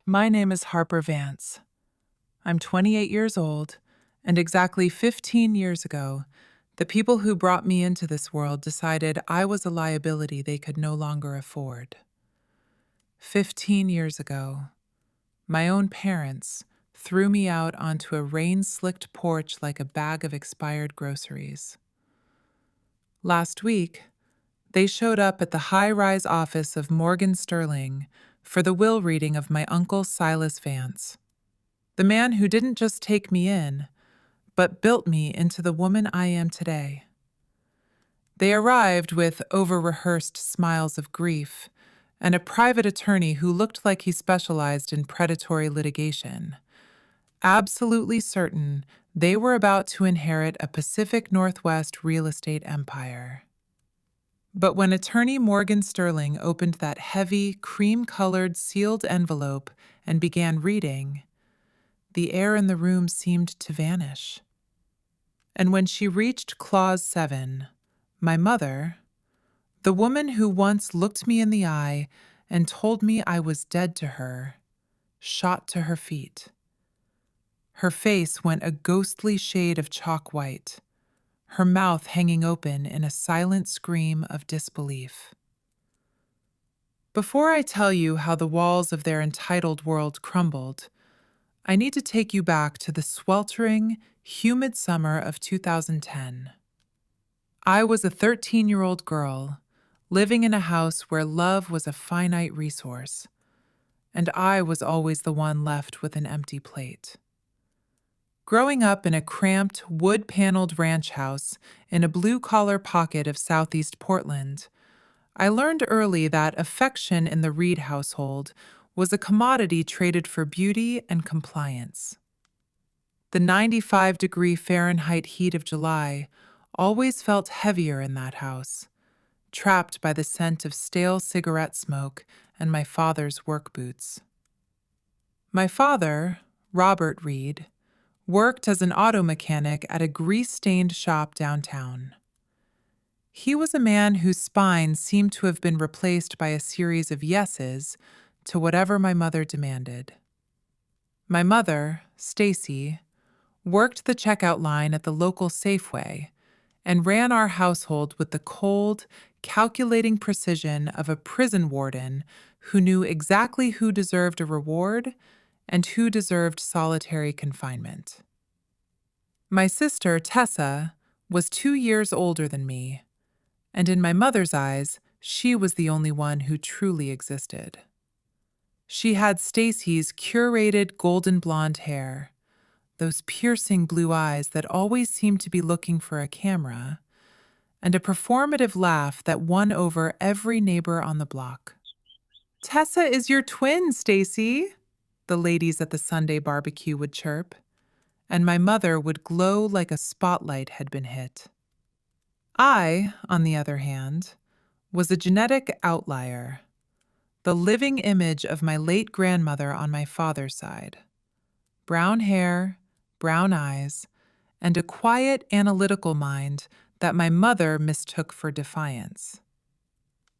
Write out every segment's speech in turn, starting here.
My name is Harper Vance. I'm 28 years old, and exactly 15 years ago, the people who brought me into this world decided I was a liability they could no longer afford. 15 years ago, my own parents threw me out onto a rain-slicked porch like a bag of expired groceries. Last week, they showed up at the high-rise office of Morgan Sterling for the will reading of my Uncle Silas Vance, the man who didn't just take me in, but built me into the woman I am today. They arrived with over-rehearsed smiles of grief and a private attorney who looked like he specialized in predatory litigation, absolutely certain they were about to inherit a Pacific Northwest real estate empire. But when attorney Morgan Sterling opened that heavy, cream-colored sealed envelope and began reading, the air in the room seemed to vanish. And when she reached Clause 7, my mother, the woman who once looked me in the eye and told me I was dead to her, shot to her feet. Her face went a ghostly shade of chalk white, her mouth hanging open in a silent scream of disbelief. Before I tell you how the walls of their entitled world crumbled, I need to take you back to the sweltering, humid summer of 2010. I was a 13-year-old girl living in a house where love was a finite resource, and I was always the one left with an empty plate. Growing up in a cramped, wood-paneled ranch house in a blue-collar pocket of southeast Portland, I learned early that affection in the Reed household was a commodity traded for beauty and compliance. The 95-degree Fahrenheit heat of July always felt heavier in that house, trapped by the scent of stale cigarette smoke and my father's work boots. My father, Robert Reed, worked as an auto mechanic at a grease-stained shop downtown. He was a man whose spine seemed to have been replaced by a series of yeses to whatever my mother demanded. My mother, Stacy, worked the checkout line at the local Safeway and ran our household with the cold, calculating precision of a prison warden who knew exactly who deserved a reward and who deserved solitary confinement. My sister, Tessa, was 2 years older than me, and in my mother's eyes, she was the only one who truly existed. She had Stacy's curated golden blonde hair, those piercing blue eyes that always seemed to be looking for a camera, and a performative laugh that won over every neighbor on the block. "Tessa is your twin, Stacy," the ladies at the Sunday barbecue would chirp, and my mother would glow like a spotlight had been hit. I, on the other hand, was a genetic outlier, the living image of my late grandmother on my father's side. Brown hair, brown eyes, and a quiet, analytical mind that my mother mistook for defiance.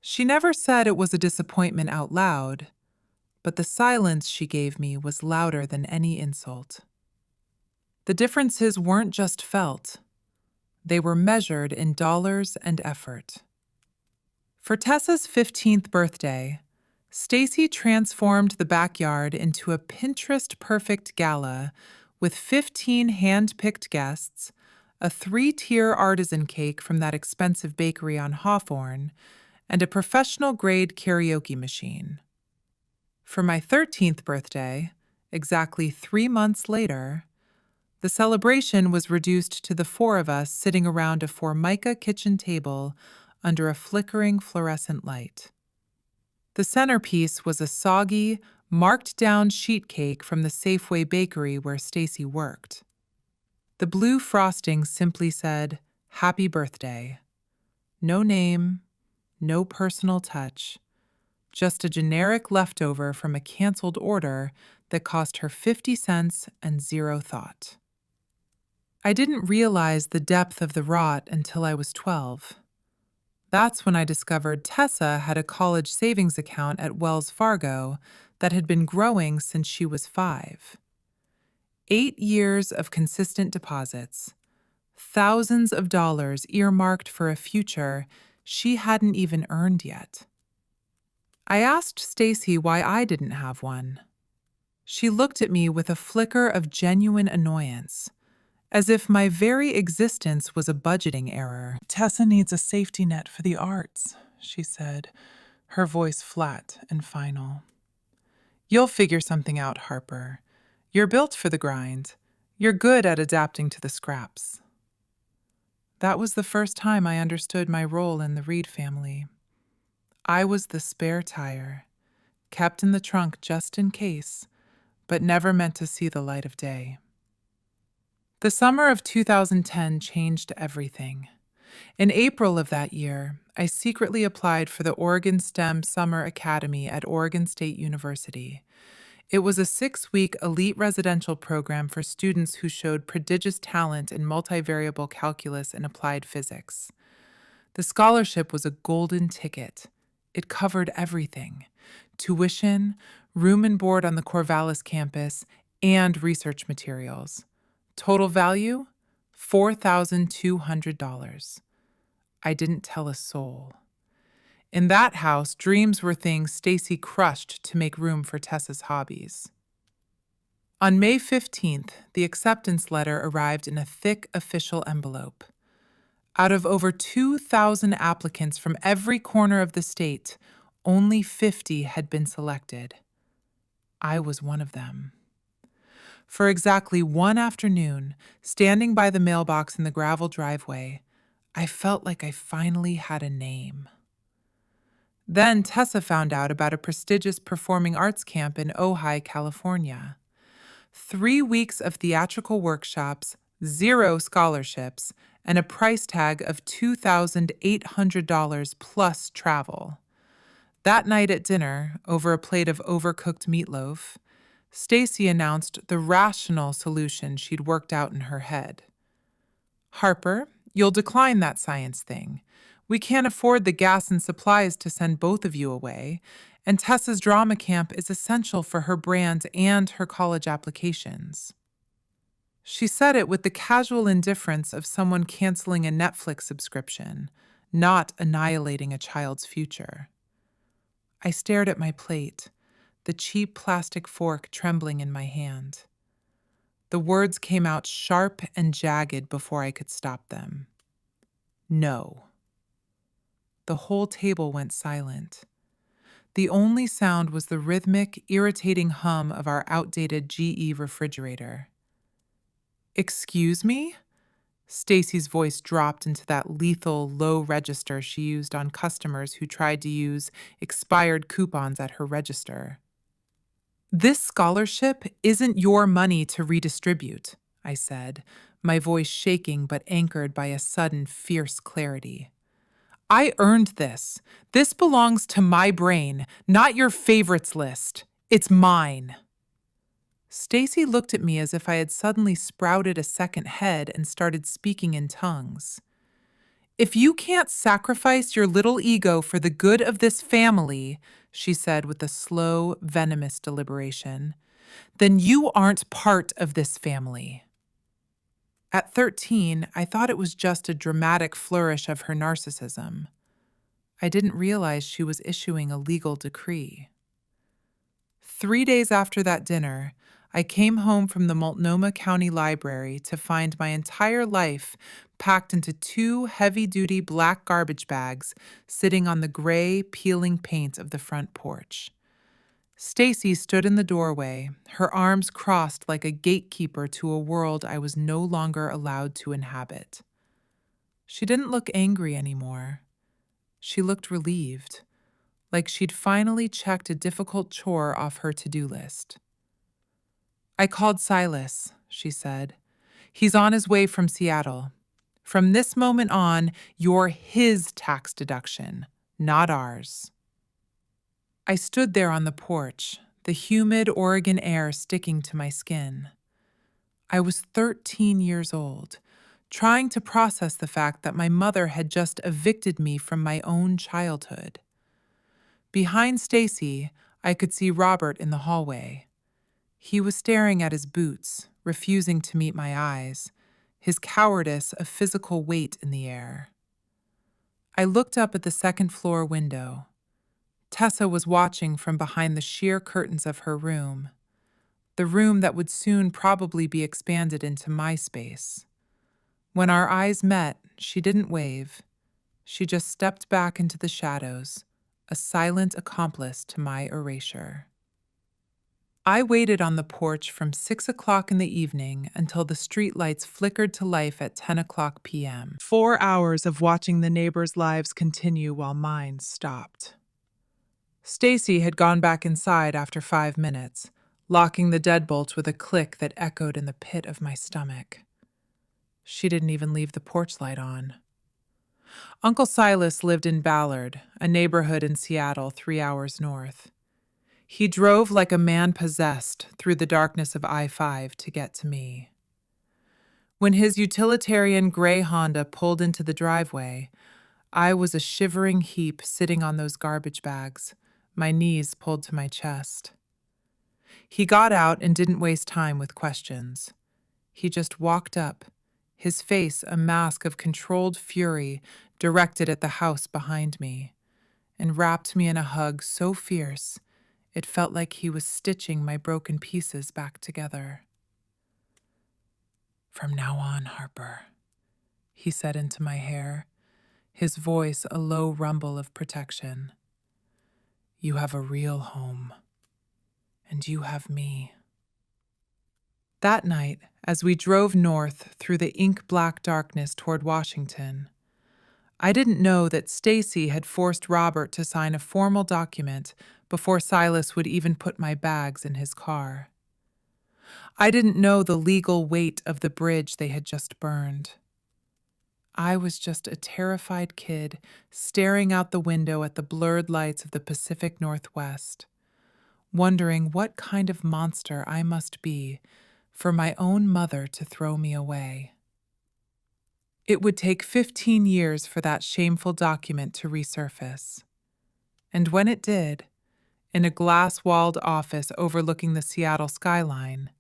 She never said it was a disappointment out loud, but the silence she gave me was louder than any insult. The differences weren't just felt. They were measured in dollars and effort. For Tessa's 15th birthday, Stacy transformed the backyard into a Pinterest-perfect gala with 15 hand-picked guests, a 3-tier artisan cake from that expensive bakery on Hawthorne, and a professional-grade karaoke machine. For my 13th birthday, exactly 3 months later, the celebration was reduced to the 4 of us sitting around a Formica kitchen table under a flickering fluorescent light. The centerpiece was a soggy, marked-down sheet cake from the Safeway bakery where Stacy worked. The blue frosting simply said, "Happy Birthday." No name, no personal touch, just a generic leftover from a canceled order that cost her 50 cents and zero thought. I didn't realize the depth of the rot until I was 12. That's when I discovered Tessa had a college savings account at Wells Fargo that had been growing since she was 5. 8 years of consistent deposits, thousands of dollars earmarked for a future she hadn't even earned yet. I asked Stacy why I didn't have one. She looked at me with a flicker of genuine annoyance, as if my very existence was a budgeting error. "Tessa needs a safety net for the arts," she said, her voice flat and final. "You'll figure something out, Harper. You're built for the grind. You're good at adapting to the scraps." That was the first time I understood my role in the Reed family. I was the spare tire, kept in the trunk just in case, but never meant to see the light of day. The summer of 2010 changed everything. In April of that year, I secretly applied for the Oregon STEM Summer Academy at Oregon State University. It was a 6-week elite residential program for students who showed prodigious talent in multivariable calculus and applied physics. The scholarship was a golden ticket. It covered everything: tuition, room and board on the Corvallis campus, and research materials. Total value? $4,200. I didn't tell a soul. In that house, dreams were things Stacy crushed to make room for Tessa's hobbies. On May 15th, the acceptance letter arrived in a thick official envelope. Out of over 2,000 applicants from every corner of the state, only 50 had been selected. I was one of them. For exactly one afternoon, standing by the mailbox in the gravel driveway, I felt like I finally had a name. Then Tessa found out about a prestigious performing arts camp in Ojai, California. 3 weeks of theatrical workshops, 0 scholarships, and a price tag of $2,800 plus travel. That night at dinner, over a plate of overcooked meatloaf, Stacy announced the rational solution she'd worked out in her head. "Harper, you'll decline that science thing. We can't afford the gas and supplies to send both of you away, and Tessa's drama camp is essential for her brand and her college applications." She said it with the casual indifference of someone canceling a Netflix subscription, not annihilating a child's future. I stared at my plate, the cheap plastic fork trembling in my hand. The words came out sharp and jagged before I could stop them. No. The whole table went silent. The only sound was the rhythmic, irritating hum of our outdated GE refrigerator. "Excuse me?" Stacy's voice dropped into that lethal, low register she used on customers who tried to use expired coupons at her register. "This scholarship isn't your money to redistribute," I said, my voice shaking but anchored by a sudden, fierce clarity. "I earned this. This belongs to my brain, not your favorites list. It's mine." Stacy looked at me as if I had suddenly sprouted a second head and started speaking in tongues. "If you can't sacrifice your little ego for the good of this family," she said with a slow, venomous deliberation, "then you aren't part of this family." At 13, I thought it was just a dramatic flourish of her narcissism. I didn't realize she was issuing a legal decree. 3 days after that dinner, I came home from the Multnomah County Library to find my entire life packed into 2 heavy-duty black garbage bags sitting on the gray, peeling paint of the front porch. Stacy stood in the doorway, her arms crossed like a gatekeeper to a world I was no longer allowed to inhabit. She didn't look angry anymore. She looked relieved, like she'd finally checked a difficult chore off her to-do list. "I called Silas," she said. "He's on his way from Seattle. From this moment on, you're his tax deduction, not ours." I stood there on the porch, the humid Oregon air sticking to my skin. I was 13 years old, trying to process the fact that my mother had just evicted me from my own childhood. Behind Stacy, I could see Robert in the hallway. He was staring at his boots, refusing to meet my eyes, his cowardice a physical weight in the air. I looked up at the second-floor window. Tessa was watching from behind the sheer curtains of her room, the room that would soon probably be expanded into my space. When our eyes met, she didn't wave. She just stepped back into the shadows, a silent accomplice to my erasure. I waited on the porch from 6 o'clock in the evening until the streetlights flickered to life at 10 o'clock p.m. 4 hours of watching the neighbors' lives continue while mine stopped. Stacy had gone back inside after 5 minutes, locking the deadbolt with a click that echoed in the pit of my stomach. She didn't even leave the porch light on. Uncle Silas lived in Ballard, a neighborhood in Seattle 3 hours north. He drove like a man possessed through the darkness of I-5 to get to me. When his utilitarian gray Honda pulled into the driveway, I was a shivering heap sitting on those garbage bags, my knees pulled to my chest. He got out and didn't waste time with questions. He just walked up, his face a mask of controlled fury directed at the house behind me, and wrapped me in a hug so fierce it felt like he was stitching my broken pieces back together. "From now on, Harper," he said into my hair, his voice a low rumble of protection. "You have a real home, and you have me." That night, as we drove north through the ink-black darkness toward Washington, I didn't know that Stacy had forced Robert to sign a formal document before Silas would even put my bags in his car. I didn't know the legal weight of the bridge they had just burned. I was just a terrified kid staring out the window at the blurred lights of the Pacific Northwest, wondering what kind of monster I must be for my own mother to throw me away. It would take 15 years for that shameful document to resurface. And when it did, in a glass-walled office overlooking the Seattle skyline,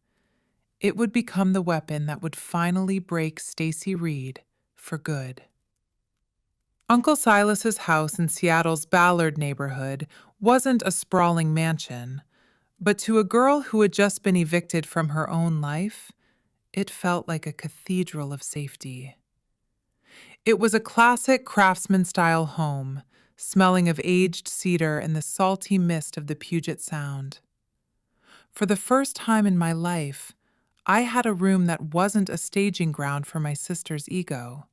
it would become the weapon that would finally break Stacy Reed for good. Uncle Silas's house in Seattle's Ballard neighborhood wasn't a sprawling mansion, but to a girl who had just been evicted from her own life, it felt like a cathedral of safety. It was a classic craftsman-style home, smelling of aged cedar and the salty mist of the Puget Sound. For the first time in my life, I had a room that wasn't a staging ground for my sister's ego.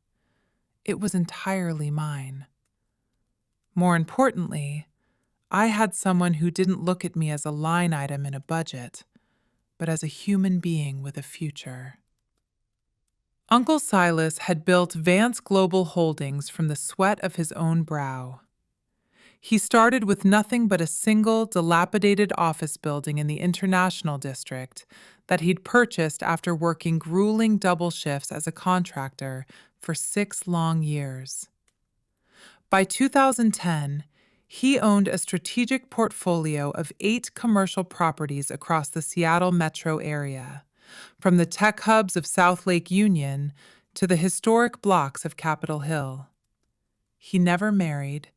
It was entirely mine. More importantly, I had someone who didn't look at me as a line item in a budget, but as a human being with a future. Uncle Silas had built Vance Global Holdings from the sweat of his own brow. He started with nothing but a single, dilapidated office building in the International District that he'd purchased after working grueling double shifts as a contractor for 6 long years. By 2010, he owned a strategic portfolio of 8 commercial properties across the Seattle metro area, from the tech hubs of South Lake Union to the historic blocks of Capitol Hill. He never married,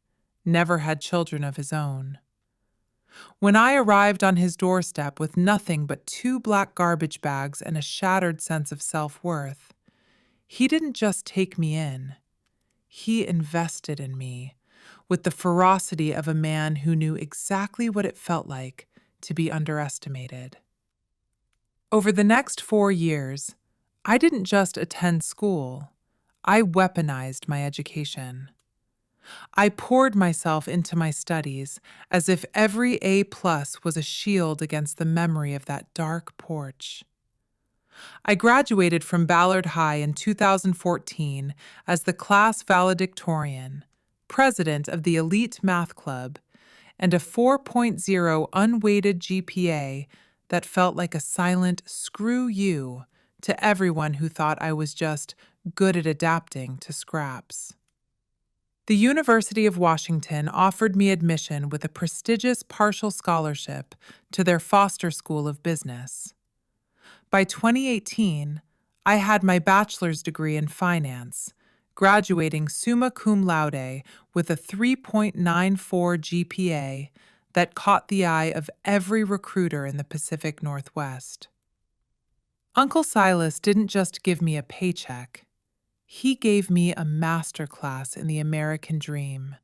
never had children of his own. When I arrived on his doorstep with nothing but 2 black garbage bags and a shattered sense of self-worth, he didn't just take me in. He invested in me with the ferocity of a man who knew exactly what it felt like to be underestimated. Over the next 4 years, I didn't just attend school, I weaponized my education. I poured myself into my studies as if every A+ was a shield against the memory of that dark porch. I graduated from Ballard High in 2014 as the class valedictorian, president of the elite math club, and a 4.0 unweighted GPA that felt like a silent screw you to everyone who thought I was just good at adapting to scraps. The University of Washington offered me admission with a prestigious partial scholarship to their Foster School of Business. By 2018, I had my bachelor's degree in finance, graduating summa cum laude with a 3.94 GPA that caught the eye of every recruiter in the Pacific Northwest. Uncle Silas didn't just give me a paycheck. He gave me a masterclass in the American dream.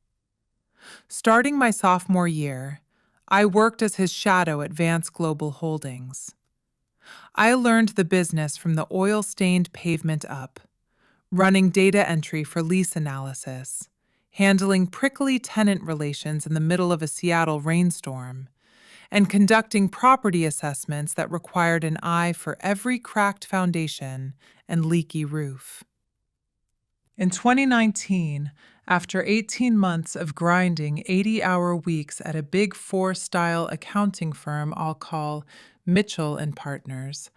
Starting my sophomore year, I worked as his shadow at Vance Global Holdings. I learned the business from the oil-stained pavement up, running data entry for lease analysis, handling prickly tenant relations in the middle of a Seattle rainstorm, and conducting property assessments that required an eye for every cracked foundation and leaky roof. In 2019, after 18 months of grinding 80-hour weeks at a Big Four-style accounting firm I'll call Mitchell and Partners,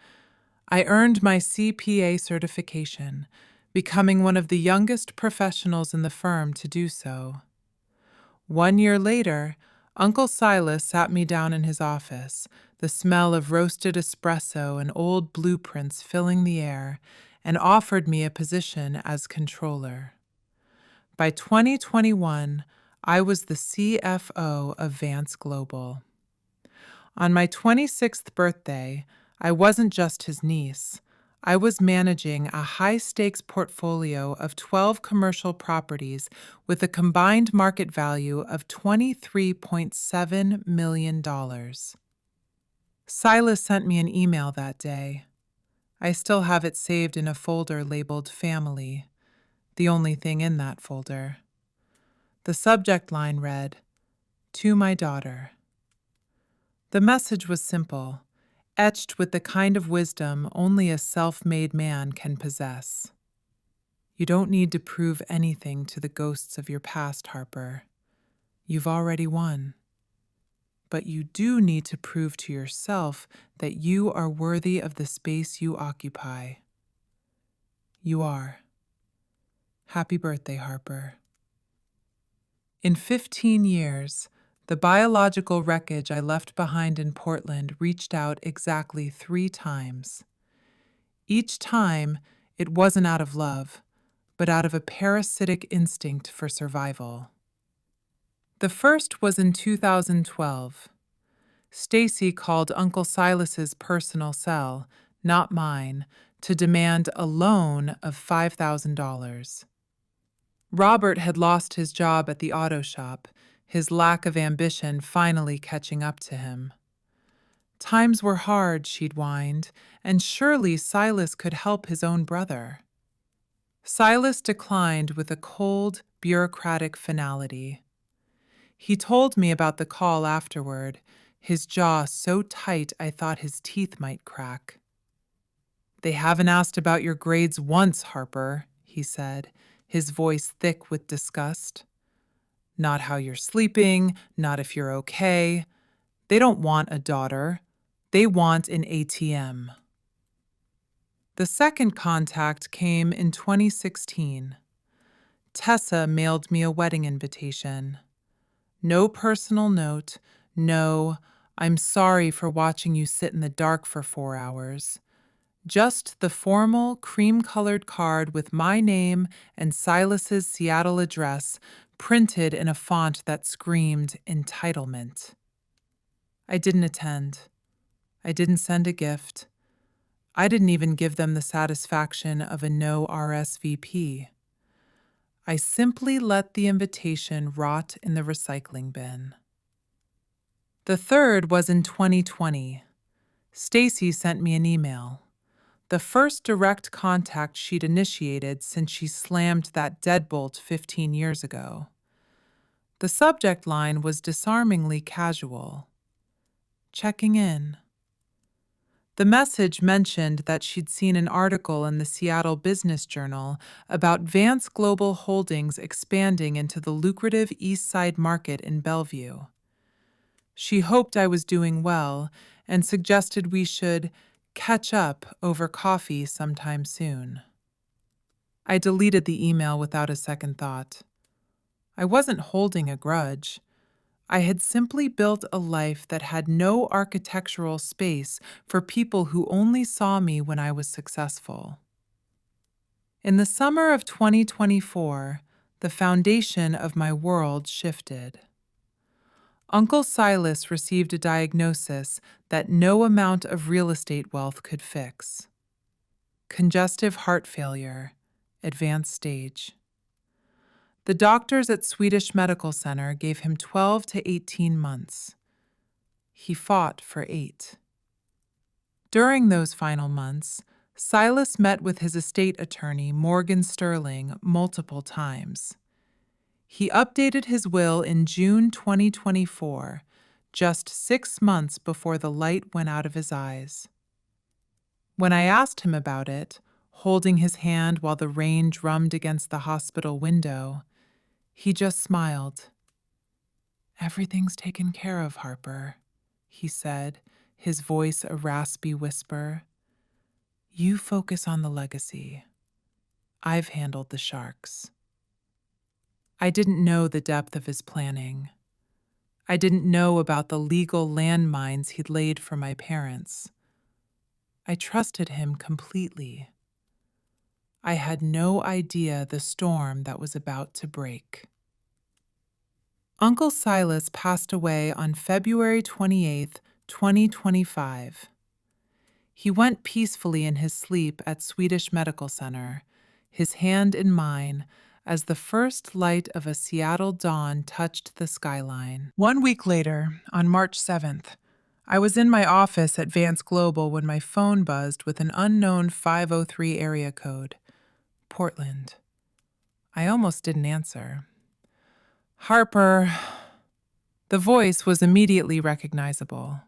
I earned my CPA certification, becoming one of the youngest professionals in the firm to do so. 1 year later, Uncle Silas sat me down in his office, the smell of roasted espresso and old blueprints filling the air, and offered me a position as controller. By 2021, I was the CFO of Vance Global. On my 26th birthday, I wasn't just his niece. I was managing a high-stakes portfolio of 12 commercial properties with a combined market value of $23.7 million. Silas sent me an email that day. I still have it saved in a folder labeled Family, the only thing in that folder. The subject line read, "To my daughter." The message was simple, etched with the kind of wisdom only a self-made man can possess. You don't need to prove anything to the ghosts of your past, Harper. You've already won. But you do need to prove to yourself that you are worthy of the space you occupy. You are. Happy birthday, Harper. In 15 years, the biological wreckage I left behind in Portland reached out exactly 3 times. Each time, it wasn't out of love, but out of a parasitic instinct for survival. The first was in 2012. Stacy called Uncle Silas's personal cell, not mine, to demand a loan of $5,000. Robert had lost his job at the auto shop, his lack of ambition finally catching up to him. Times were hard, she'd whined, and surely Silas could help his own brother. Silas declined with a cold, bureaucratic finality. He told me about the call afterward, his jaw so tight I thought his teeth might crack. "They haven't asked about your grades once, Harper," he said, his voice thick with disgust. "Not how you're sleeping, not if you're okay. They don't want a daughter. They want an ATM." The second contact came in 2016. Tessa mailed me a wedding invitation. No personal note, no, "I'm sorry for watching you sit in the dark for 4 hours." Just the formal, cream-colored card with my name and Silas's Seattle address printed in a font that screamed entitlement. I didn't attend. I didn't send a gift. I didn't even give them the satisfaction of a no RSVP. I simply let the invitation rot in the recycling bin. The third was in 2020. Stacy sent me an email. The first direct contact she'd initiated since she slammed that deadbolt 15 years ago. The subject line was disarmingly casual. Checking in. The message mentioned that she'd seen an article in the Seattle Business Journal about Vance Global Holdings expanding into the lucrative East Side market in Bellevue. She hoped I was doing well and suggested we should catch up over coffee sometime soon. I deleted the email without a second thought. I wasn't holding a grudge. I had simply built a life that had no architectural space for people who only saw me when I was successful. In the summer of 2024, the foundation of my world shifted. Uncle Silas received a diagnosis that no amount of real estate wealth could fix. Congestive heart failure, advanced stage. The doctors at Swedish Medical Center gave him 12 to 18 months. He fought for 8. During those final months, Silas met with his estate attorney, Morgan Sterling, multiple times. He updated his will in June 2024, just 6 months before the light went out of his eyes. When I asked him about it, holding his hand while the rain drummed against the hospital window, he just smiled. "Everything's taken care of, Harper," he said, his voice a raspy whisper. "You focus on the legacy. I've handled the sharks." I didn't know the depth of his planning. I didn't know about the legal landmines he'd laid for my parents. I trusted him completely. I had no idea the storm that was about to break. Uncle Silas passed away on February 28, 2025. He went peacefully in his sleep at Swedish Medical Center, his hand in mine, as the first light of a Seattle dawn touched the skyline. 1 week later, on March 7th, I was in my office at Vance Global when my phone buzzed with an unknown 503 area code. Portland. I almost didn't answer. "Harper." The voice was immediately recognizable,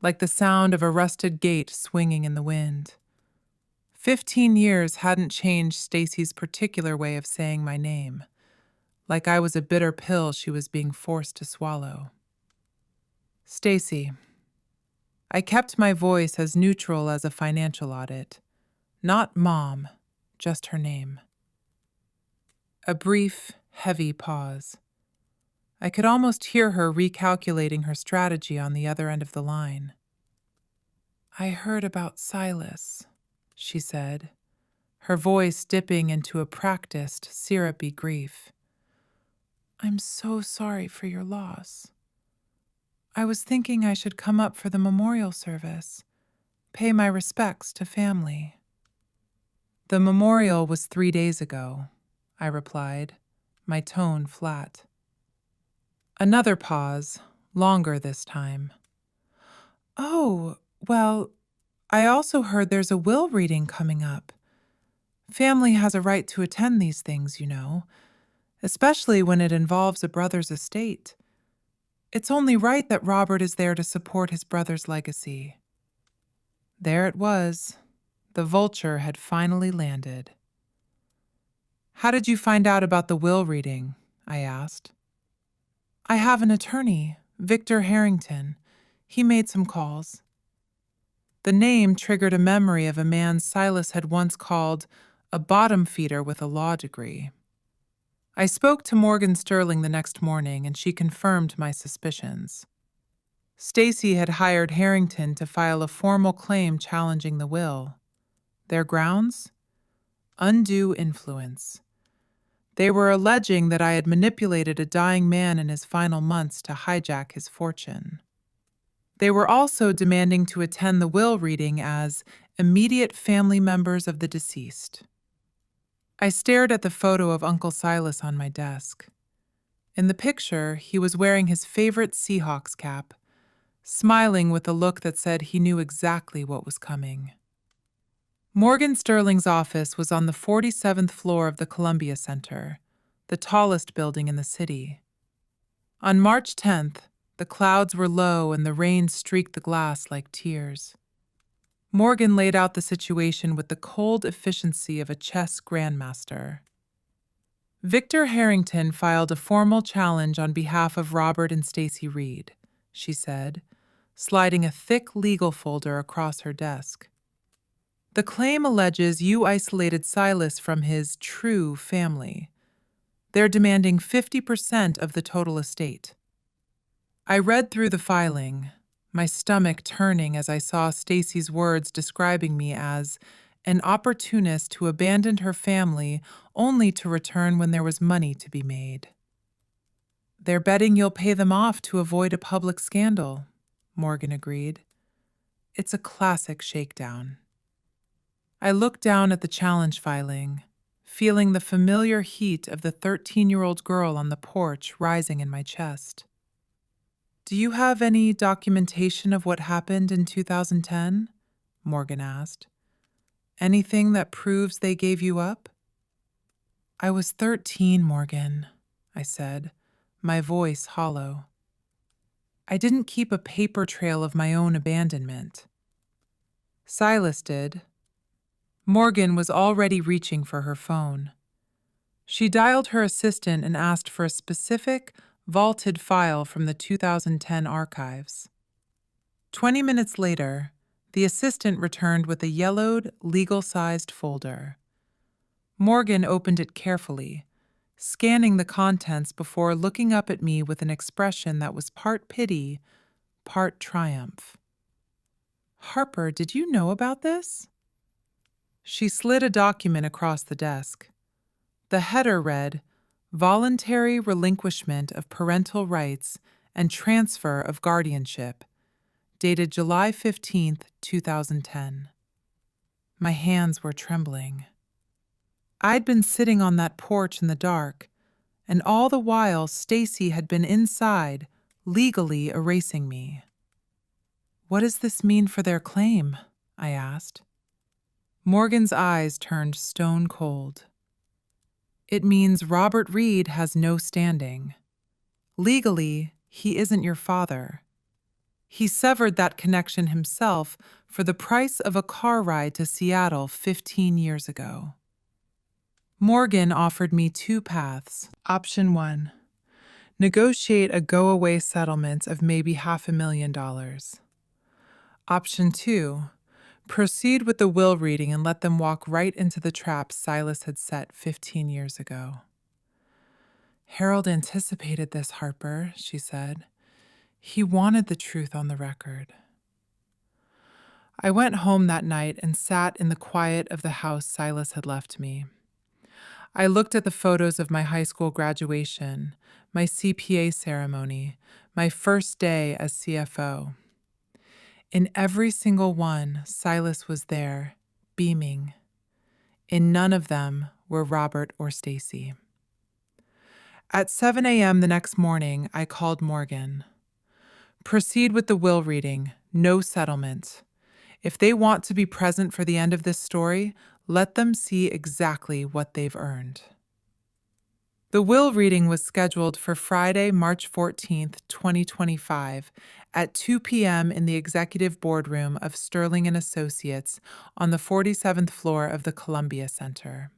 like the sound of a rusted gate swinging in the wind. 15 years hadn't changed Stacy's particular way of saying my name, like I was a bitter pill she was being forced to swallow. "Stacy." I kept my voice as neutral as a financial audit. Not Mom, just her name. A brief, heavy pause. I could almost hear her recalculating her strategy on the other end of the line. "I heard about Silas," she said, her voice dipping into a practiced, syrupy grief. "I'm so sorry for your loss. I was thinking I should come up for the memorial service, pay my respects to family." "The memorial was 3 days ago," I replied, my tone flat. Another pause, longer this time. "Oh, well, I also heard there's a will reading coming up. Family has a right to attend these things, you know, especially when it involves a brother's estate. It's only right that Robert is there to support his brother's legacy." There it was. The vulture had finally landed. "How did you find out about the will reading?" I asked. "I have an attorney, Victor Harrington. He made some calls." The name triggered a memory of a man Silas had once called a bottom feeder with a law degree. I spoke to Morgan Sterling the next morning, and she confirmed my suspicions. Stacy had hired Harrington to file a formal claim challenging the will. Their grounds? Undue influence. They were alleging that I had manipulated a dying man in his final months to hijack his fortune. They were also demanding to attend the will reading as immediate family members of the deceased. I stared at the photo of Uncle Silas on my desk. In the picture, he was wearing his favorite Seahawks cap, smiling with a look that said he knew exactly what was coming. Morgan Sterling's office was on the 47th floor of the Columbia Center, the tallest building in the city. On March 10th, the clouds were low and the rain streaked the glass like tears. Morgan laid out the situation with the cold efficiency of a chess grandmaster. "Victor Harrington filed a formal challenge on behalf of Robert and Stacy Reed," she said, sliding a thick legal folder across her desk. The claim alleges you isolated Silas from his true family. They're demanding 50% of the total estate. I read through the filing, my stomach turning as I saw Stacy's words describing me as an opportunist who abandoned her family only to return when there was money to be made. They're betting you'll pay them off to avoid a public scandal, Morgan agreed. It's a classic shakedown. I looked down at the challenge filing, feeling the familiar heat of the 13-year-old girl on the porch rising in my chest. Do you have any documentation of what happened in 2010? Morgan asked. Anything that proves they gave you up? I was 13, Morgan, I said, my voice hollow. I didn't keep a paper trail of my own abandonment. Silas did. Morgan was already reaching for her phone. She dialed her assistant and asked for a specific, vaulted file from the 2010 archives. 20 minutes later, the assistant returned with a yellowed, legal-sized folder. Morgan opened it carefully, scanning the contents before looking up at me with an expression that was part pity, part triumph. Harper, did you know about this? She slid a document across the desk. The header read, Voluntary Relinquishment of Parental Rights and Transfer of Guardianship, dated July 15, 2010. My hands were trembling. I'd been sitting on that porch in the dark, and all the while Stacy had been inside, legally erasing me. What does this mean for their claim? I asked. Morgan's eyes turned stone cold. It means Robert Reed has no standing. Legally, he isn't your father. He severed that connection himself for the price of a car ride to Seattle 15 years ago. Morgan offered me two paths. Option 1, negotiate a go-away settlement of maybe $500,000. Option 2, proceed with the will reading and let them walk right into the trap Silas had set 15 years ago. Harold anticipated this, Harper, she said. He wanted the truth on the record. I went home that night and sat in the quiet of the house Silas had left me. I looked at the photos of my high school graduation, my CPA ceremony, my first day as CFO. In every single one, Silas was there, beaming. In none of them were Robert or Stacy. At 7 a.m. the next morning, I called Morgan. Proceed with the will reading, no settlement. If they want to be present for the end of this story, let them see exactly what they've earned. The will reading was scheduled for Friday, March 14th, 2025, at 2 p.m. in the executive boardroom of Sterling and Associates on the 47th floor of the Columbia Center.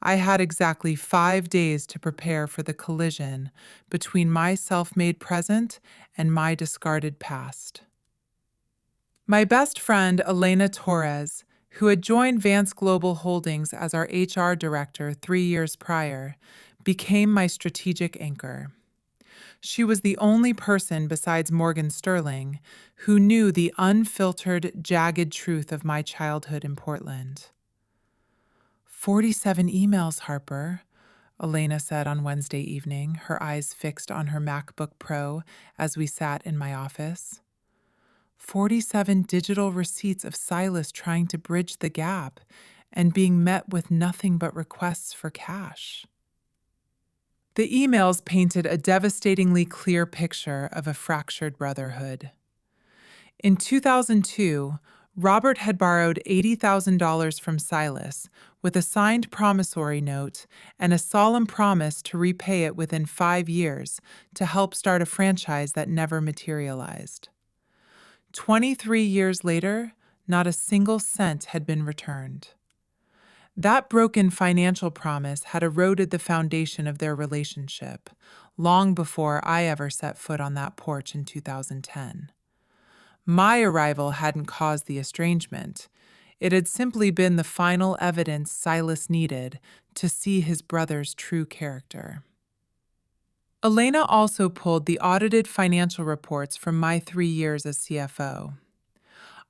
I had exactly 5 days to prepare for the collision between my self-made present and my discarded past. My best friend, Elena Torres, who had joined Vance Global Holdings as our HR director 3 years prior, became my strategic anchor. She was the only person besides Morgan Sterling who knew the unfiltered, jagged truth of my childhood in Portland. 47 emails, Harper, Elena said on Wednesday evening, her eyes fixed on her MacBook Pro as we sat in my office. 47 digital receipts of Silas trying to bridge the gap and being met with nothing but requests for cash. The emails painted a devastatingly clear picture of a fractured brotherhood. In 2002, Robert had borrowed $80,000 from Silas with a signed promissory note and a solemn promise to repay it within 5 years to help start a franchise that never materialized. 23 years later, not a single cent had been returned. That broken financial promise had eroded the foundation of their relationship long before I ever set foot on that porch in 2010. My arrival hadn't caused the estrangement. It had simply been the final evidence Silas needed to see his brother's true character. Elena also pulled the audited financial reports from my 3 years as CFO.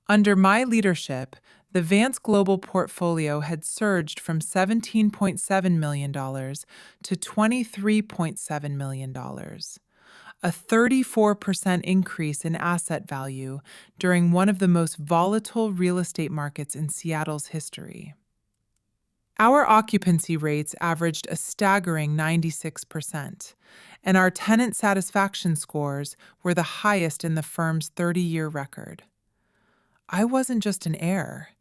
Under my leadership, the Vance Global portfolio had surged from $17.7 million to $23.7 million, a 34% increase in asset value during one of the most volatile real estate markets in Seattle's history. Our occupancy rates averaged a staggering 96%, and our tenant satisfaction scores were the highest in the firm's 30-year record. I wasn't just an heir.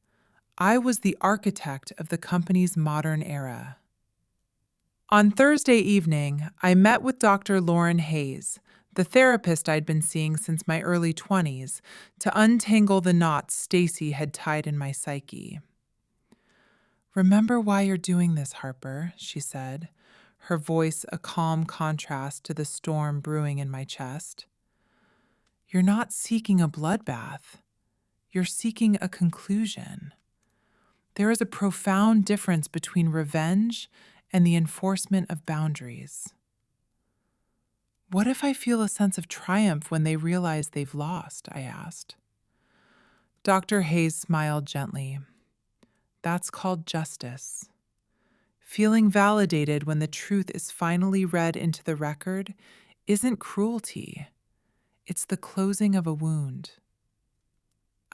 I was the architect of the company's modern era. On Thursday evening, I met with Dr. Lauren Hayes, the therapist I'd been seeing since my early 20s, to untangle the knots Stacy had tied in my psyche. "Remember why you're doing this, Harper," she said, her voice a calm contrast to the storm brewing in my chest. "You're not seeking a bloodbath. You're seeking a conclusion. There is a profound difference between revenge and the enforcement of boundaries." "What if I feel a sense of triumph when they realize they've lost?" I asked. Dr. Hayes smiled gently. "That's called justice. Feeling validated when the truth is finally read into the record isn't cruelty. It's the closing of a wound."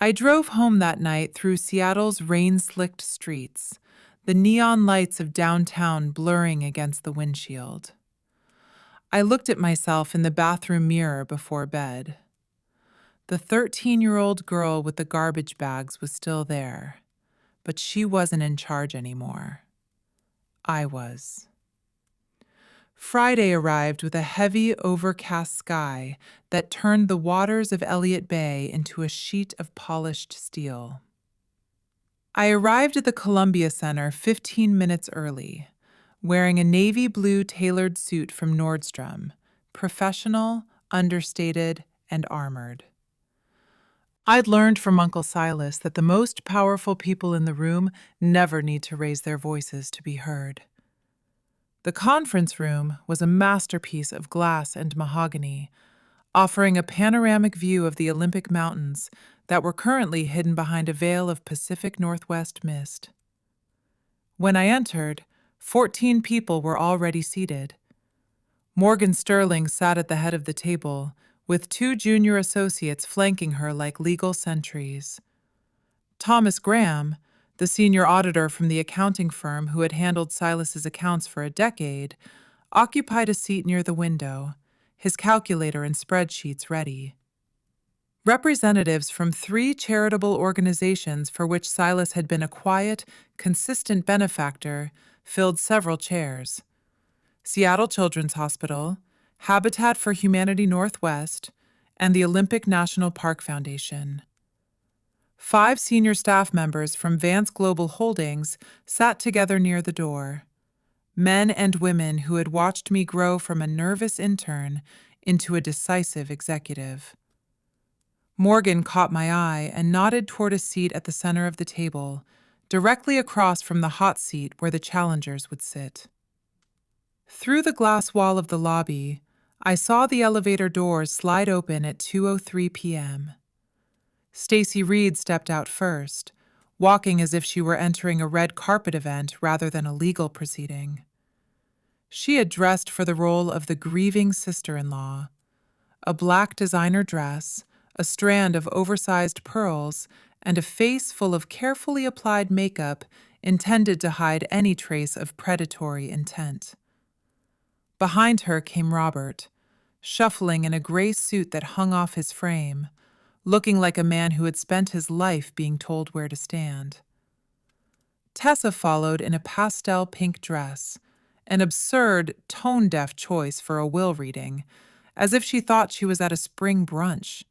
I drove home that night through Seattle's rain-slicked streets, the neon lights of downtown blurring against the windshield. I looked at myself in the bathroom mirror before bed. The 13-year-old girl with the garbage bags was still there, but she wasn't in charge anymore. I was. Friday arrived with a heavy, overcast sky that turned the waters of Elliott Bay into a sheet of polished steel. I arrived at the Columbia Center 15 minutes early, wearing a navy blue tailored suit from Nordstrom, professional, understated, and armored. I'd learned from Uncle Silas that the most powerful people in the room never need to raise their voices to be heard. The conference room was a masterpiece of glass and mahogany, offering a panoramic view of the Olympic Mountains that were currently hidden behind a veil of Pacific Northwest mist. When I entered, 14 people were already seated. Morgan Sterling sat at the head of the table, with 2 junior associates flanking her like legal sentries. Thomas Graham, the senior auditor from the accounting firm who had handled Silas's accounts for a decade, occupied a seat near the window, his calculator and spreadsheets ready. Representatives from 3 charitable organizations for which Silas had been a quiet, consistent benefactor filled several chairs: Seattle Children's Hospital, Habitat for Humanity Northwest, and the Olympic National Park Foundation. 5 senior staff members from Vance Global Holdings sat together near the door, men and women who had watched me grow from a nervous intern into a decisive executive. Morgan caught my eye and nodded toward a seat at the center of the table, directly across from the hot seat where the challengers would sit. Through the glass wall of the lobby, I saw the elevator doors slide open at 2:03 p.m. Stacy Reed stepped out first, walking as if she were entering a red carpet event rather than a legal proceeding. She had dressed for the role of the grieving sister-in-law: a black designer dress, a strand of oversized pearls, and a face full of carefully applied makeup intended to hide any trace of predatory intent. Behind her came Robert, shuffling in a gray suit that hung off his frame, looking like a man who had spent his life being told where to stand. Tessa followed in a pastel pink dress, an absurd, tone-deaf choice for a will reading, as if she thought she was at a spring brunch.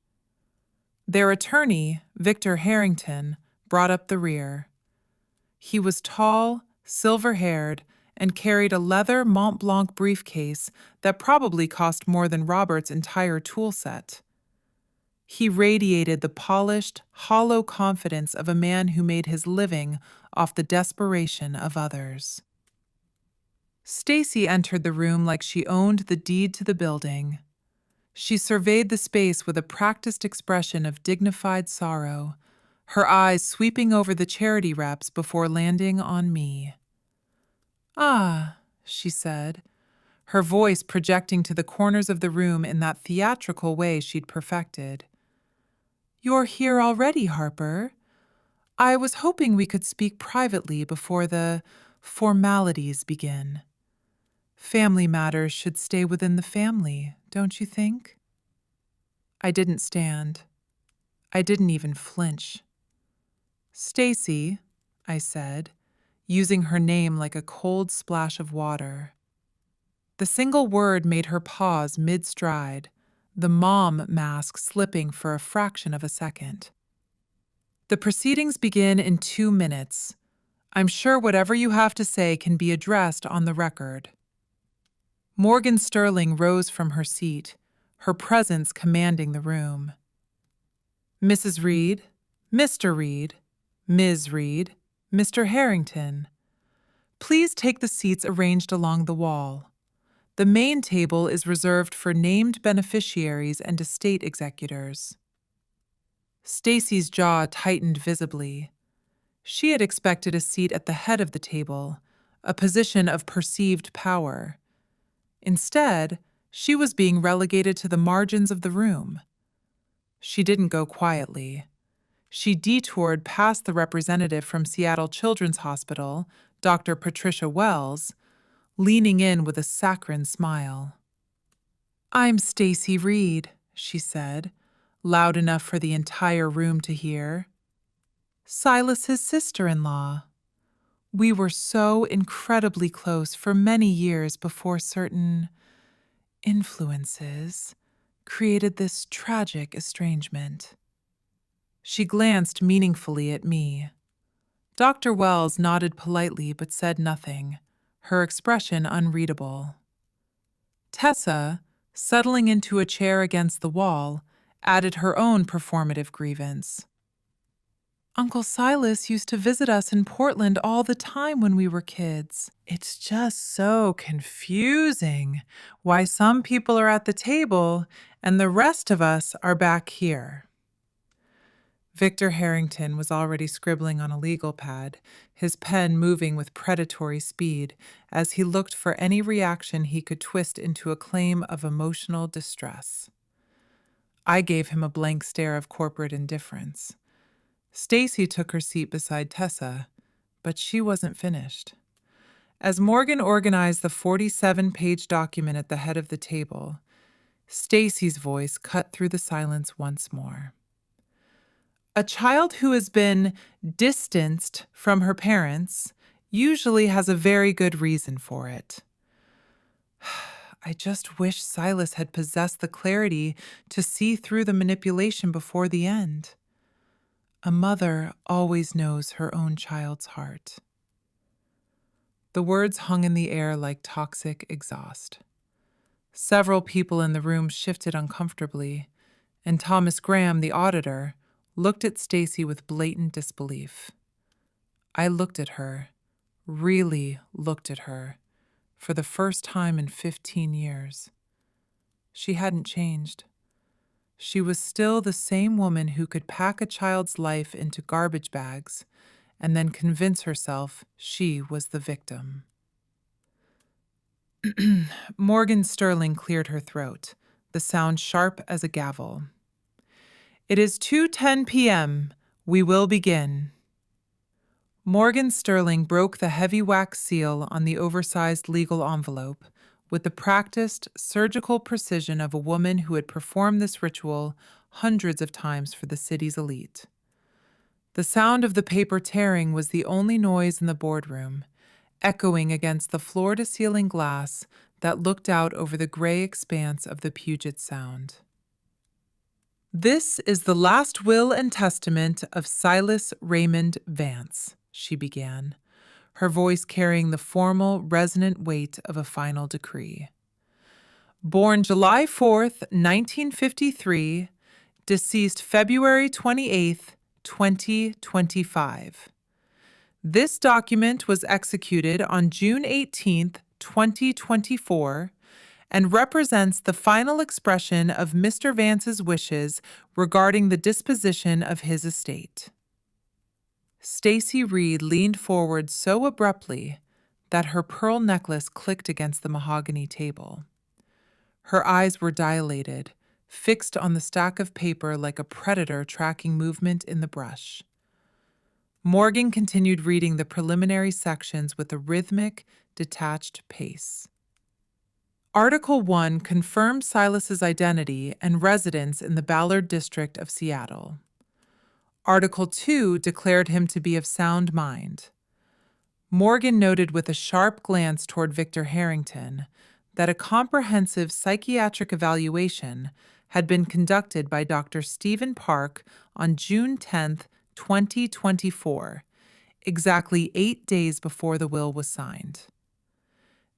Their attorney, Victor Harrington, brought up the rear. He was tall, silver-haired, and carried a leather Mont Blanc briefcase that probably cost more than Robert's entire tool set. He radiated the polished, hollow confidence of a man who made his living off the desperation of others. Stacy entered the room like she owned the deed to the building. She surveyed the space with a practiced expression of dignified sorrow, her eyes sweeping over the charity reps before landing on me. "Ah," she said, her voice projecting to the corners of the room in that theatrical way she'd perfected. "You're here already, Harper. I was hoping we could speak privately before the formalities begin. Family matters should stay within the family, don't you think?" I didn't stand. I didn't even flinch. "Stacy," I said, using her name like a cold splash of water. The single word made her pause mid-stride, the mom mask slipping for a fraction of a second. "The proceedings begin in 2 minutes. I'm sure whatever you have to say can be addressed on the record." Morgan Sterling rose from her seat, her presence commanding the room. "Mrs. Reed, Mr. Reed, Ms. Reed, Mr. Harrington, please take the seats arranged along the wall. The main table is reserved for named beneficiaries and estate executors." Stacy's jaw tightened visibly. She had expected a seat at the head of the table, a position of perceived power. Instead, she was being relegated to the margins of the room. She didn't go quietly. She detoured past the representative from Seattle Children's Hospital, Dr. Patricia Wells, leaning in with a saccharine smile. "I'm Stacy Reed," she said, loud enough for the entire room to hear. "Silas's sister-in-law. We were so incredibly close for many years before certain influences created this tragic estrangement." She glanced meaningfully at me. Dr. Wells nodded politely but said nothing, her expression unreadable. Tessa, settling into a chair against the wall, added her own performative grievance. "Uncle Silas used to visit us in Portland all the time when we were kids. It's just so confusing why some people are at the table and the rest of us are back here." Victor Harrington was already scribbling on a legal pad, his pen moving with predatory speed as he looked for any reaction he could twist into a claim of emotional distress. I gave him a blank stare of corporate indifference. Stacy took her seat beside Tessa, but she wasn't finished. As Morgan organized the 47-page document at the head of the table, Stacy's voice cut through the silence once more. "A child who has been distanced from her parents usually has a very good reason for it. I just wish Silas had possessed the clarity to see through the manipulation before the end. A mother always knows her own child's heart." The words hung in the air like toxic exhaust. Several people in the room shifted uncomfortably, and Thomas Graham, the auditor, looked at Stacy with blatant disbelief. I looked at her, really looked at her, for the first time in 15 years. She hadn't changed. She was still the same woman who could pack a child's life into garbage bags and then convince herself she was the victim. Morgan Sterling cleared her throat, the sound sharp as a gavel. "It is 2:10 p.m. We will begin." Morgan Sterling broke the heavy wax seal on the oversized legal envelope with the practiced, surgical precision of a woman who had performed this ritual hundreds of times for the city's elite. The sound of the paper tearing was the only noise in the boardroom, echoing against the floor-to-ceiling glass that looked out over the gray expanse of the Puget Sound. "This is the last will and testament of Silas Raymond Vance," she began, her voice carrying the formal, resonant weight of a final decree. "Born July 4th, 1953, deceased February 28th, 2025. This document was executed on June 18th, 2024, and represents the final expression of Mr. Vance's wishes regarding the disposition of his estate. Stacy Reed leaned forward so abruptly that her pearl necklace clicked against the mahogany table. Her eyes were dilated, fixed on the stack of paper like a predator tracking movement in the brush. Morgan continued reading the preliminary sections with a rhythmic, detached pace. Article 1 confirmed Silas's identity and residence in the Ballard district of Seattle. Article 2 declared him to be of sound mind. Morgan noted with a sharp glance toward Victor Harrington that a comprehensive psychiatric evaluation had been conducted by Dr. Stephen Park on June 10, 2024, exactly 8 days before the will was signed.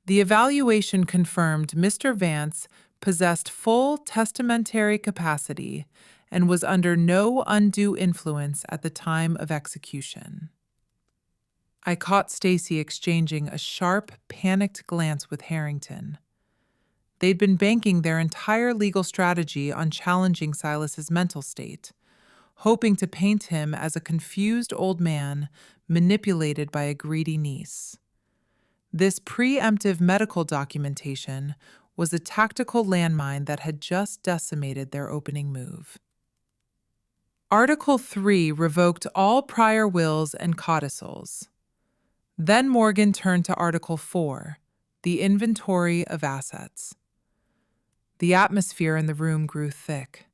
The evaluation confirmed Mr. Vance possessed full testamentary capacity and was under no undue influence at the time of execution. I caught Stacy exchanging a sharp, panicked glance with Harrington. They'd been banking their entire legal strategy on challenging Silas's mental state, hoping to paint him as a confused old man manipulated by a greedy niece. This preemptive medical documentation was a tactical landmine that had just decimated their opening move. Article 3 revoked all prior wills and codicils. Then Morgan turned to Article 4, the inventory of assets. The atmosphere in the room grew thick,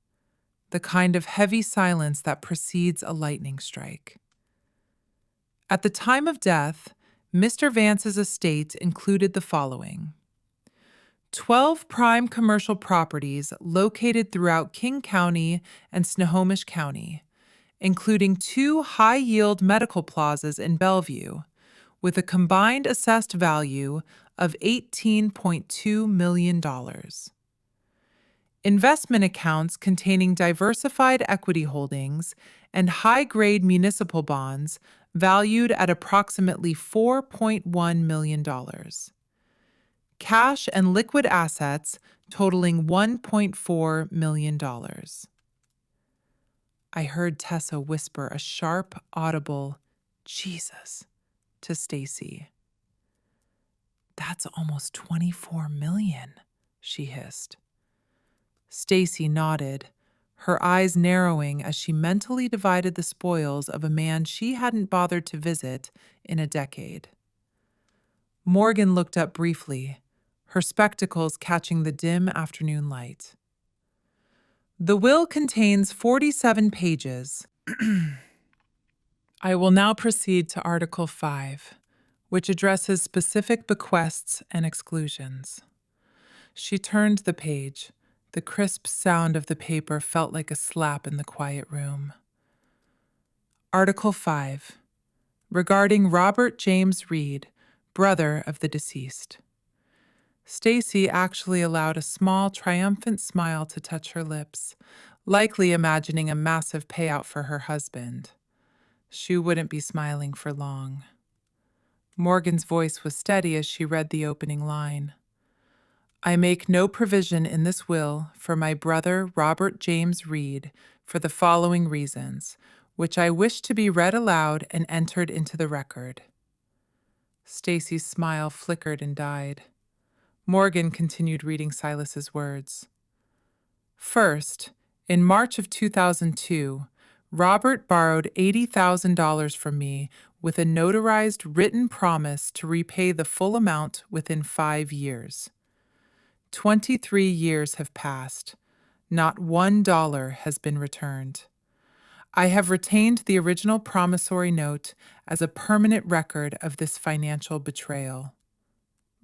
the kind of heavy silence that precedes a lightning strike. At the time of death, Mr. Vance's estate included the following: 12 prime commercial properties located throughout King County and Snohomish County, including 2 high-yield medical plazas in Bellevue, with a combined assessed value of $18.2 million. Investment accounts containing diversified equity holdings and high-grade municipal bonds valued at approximately $4.1 million. Cash and liquid assets totaling $1.4 million. I heard Tessa whisper a sharp, audible, "Jesus," to Stacy. "That's almost $24 million, she hissed. Stacy nodded, her eyes narrowing as she mentally divided the spoils of a man she hadn't bothered to visit in a decade. Morgan looked up briefly, her spectacles catching the dim afternoon light. The will contains 47 pages. I will now proceed to Article 5, which addresses specific bequests and exclusions. She turned the page. The crisp sound of the paper felt like a slap in the quiet room. Article 5. Regarding Robert James Reed, brother of the deceased. Stacy actually allowed a small, triumphant smile to touch her lips, likely imagining a massive payout for her husband. She wouldn't be smiling for long. Morgan's voice was steady as she read the opening line. I make no provision in this will for my brother Robert James Reed for the following reasons, which I wish to be read aloud and entered into the record. Stacy's smile flickered and died. Morgan continued reading Silas's words. First, in March of 2002, Robert borrowed $80,000 from me with a notarized written promise to repay the full amount within 5 years. 23 years have passed. Not $1 has been returned. I have retained the original promissory note as a permanent record of this financial betrayal.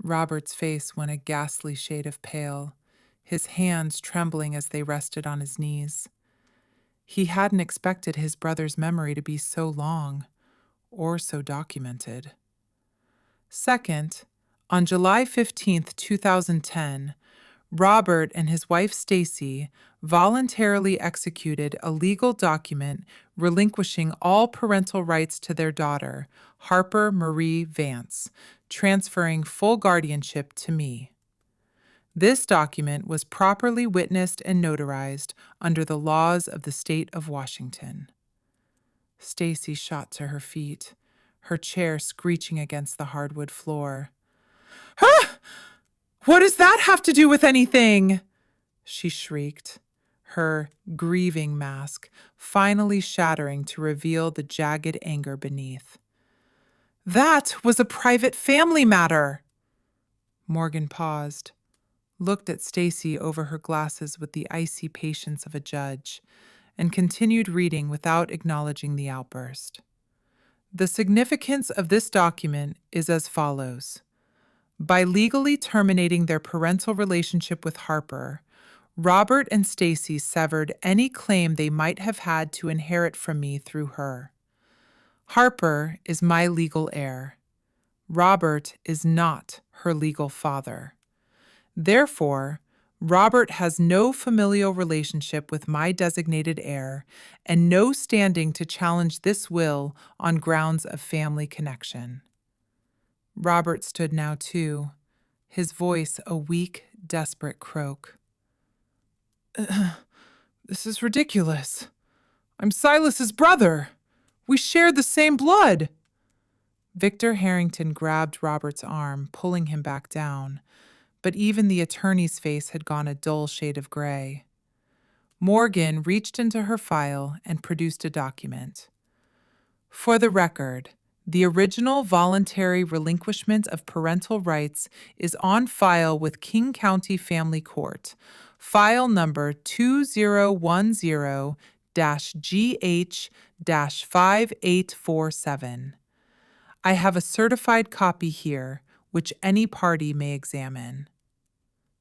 Robert's face went a ghastly shade of pale, his hands trembling as they rested on his knees. He hadn't expected his brother's memory to be so long, or so documented. Second, on July 15, 2010, Robert and his wife Stacy voluntarily executed a legal document relinquishing all parental rights to their daughter, Harper Marie Vance, transferring full guardianship to me. This document was properly witnessed and notarized under the laws of the state of Washington. Stacy shot to her feet, her chair screeching against the hardwood floor. "Ah! What does that have to do with anything?" she shrieked, her grieving mask finally shattering to reveal the jagged anger beneath. "That was a private family matter." Morgan paused, looked at Stacy over her glasses with the icy patience of a judge, and continued reading without acknowledging the outburst. The significance of this document is as follows. By legally terminating their parental relationship with Harper, Robert and Stacy severed any claim they might have had to inherit from me through her. Harper is my legal heir. Robert is not her legal father. Therefore, Robert has no familial relationship with my designated heir and no standing to challenge this will on grounds of family connection. Robert stood now too, his voice a weak, desperate croak. "This is ridiculous. I'm Silas's brother. We shared the same blood." Victor Harrington grabbed Robert's arm, pulling him back down, but even the attorney's face had gone a dull shade of gray. Morgan reached into her file and produced a document. For the record, the original voluntary relinquishment of parental rights is on file with King County Family Court, file number 2010-GH-5847. I have a certified copy here, which any party may examine.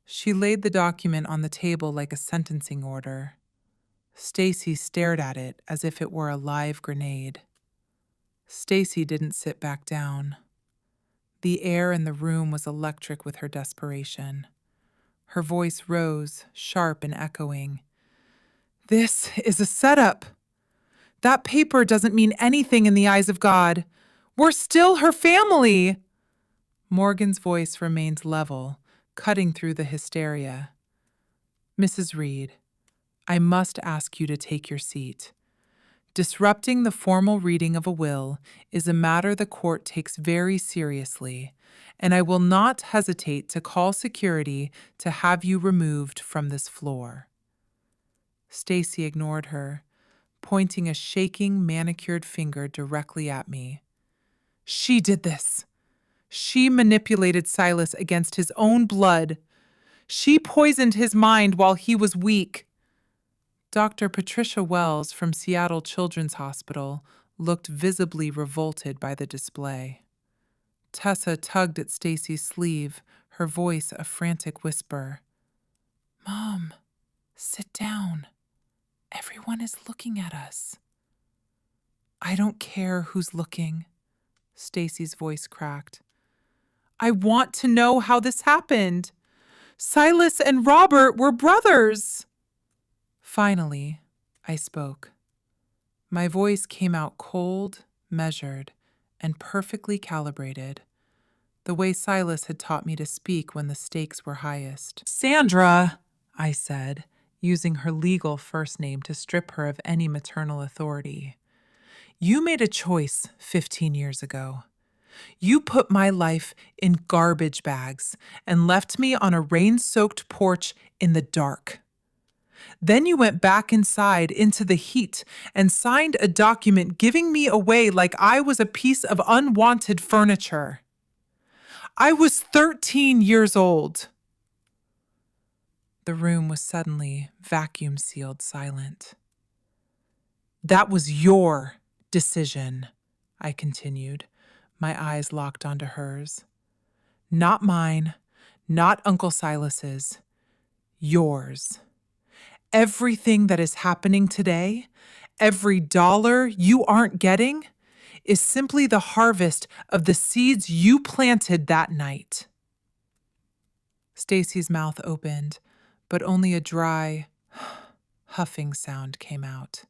She laid the document on the table like a sentencing order. Stacy stared at it as if it were a live grenade. Stacy didn't sit back down. The air in the room was electric with her desperation. Her voice rose, sharp and echoing. "This is a setup. That paper doesn't mean anything in the eyes of God. We're still her family." Morgan's voice remained level, cutting through the hysteria. "Mrs. Reed, I must ask you to take your seat. Disrupting the formal reading of a will is a matter the court takes very seriously, and I will not hesitate to call security to have you removed from this floor." Stacy ignored her, pointing a shaking, manicured finger directly at me. "She did this. She manipulated Silas against his own blood. She poisoned his mind while he was weak." Dr. Patricia Wells from Seattle Children's Hospital looked visibly revolted by the display. Tessa tugged at Stacy's sleeve, her voice a frantic whisper. "Mom, sit down. Everyone is looking at us." "I don't care who's looking," Stacy's voice cracked. "I want to know how this happened. Silas and Robert were brothers." Finally, I spoke. My voice came out cold, measured, and perfectly calibrated, the way Silas had taught me to speak when the stakes were highest. "Sandra," I said, using her legal first name to strip her of any maternal authority, "you made a choice 15 years ago. You put my life in garbage bags and left me on a rain-soaked porch in the dark. Then you went back inside into the heat and signed a document giving me away like I was a piece of unwanted furniture. I was 13 years old." The room was suddenly vacuum-sealed silent. "That was your decision," I continued, my eyes locked onto hers. "Not mine, not Uncle Silas's. Yours. Everything that is happening today, every dollar you aren't getting, is simply the harvest of the seeds you planted that night." Stacy's mouth opened, but only a dry, huffing sound came out.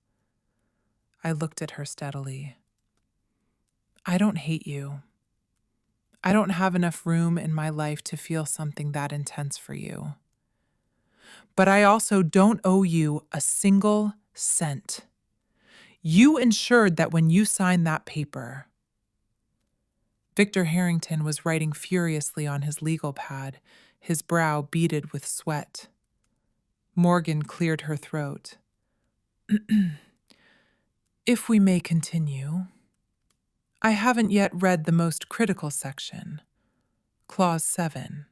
I looked at her steadily. I don't hate you. I don't have enough room in my life to feel something that intense for you. But I also don't owe you a single cent. You ensured that when you signed that paper. Victor Harrington was writing furiously on his legal pad, his brow beaded with sweat. Morgan cleared her throat. If we may continue, I haven't yet read the most critical section, Clause 7.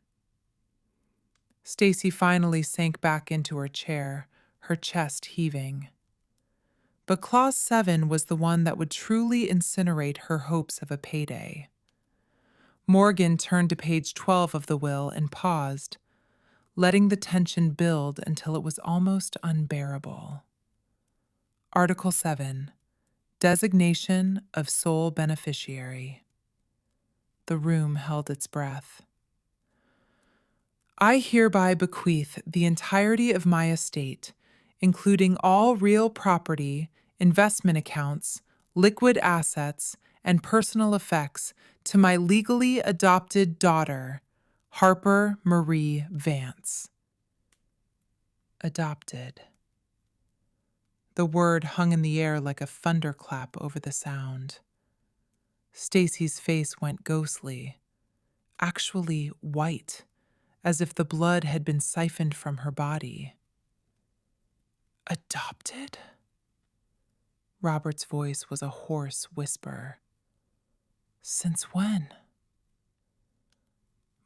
Stacy finally sank back into her chair, her chest heaving. But Clause 7 was the one that would truly incinerate her hopes of a payday. Morgan turned to page 12 of the will and paused, letting the tension build until it was almost unbearable. Article 7. Designation of sole beneficiary. The room held its breath. I hereby bequeath the entirety of my estate, including all real property, investment accounts, liquid assets, and personal effects, to my legally adopted daughter, Harper Marie Vance. Adopted. The word hung in the air like a thunderclap over the sound. Stacy's face went ghostly, actually white, as if the blood had been siphoned from her body. Adopted? Robert's voice was a hoarse whisper. Since when?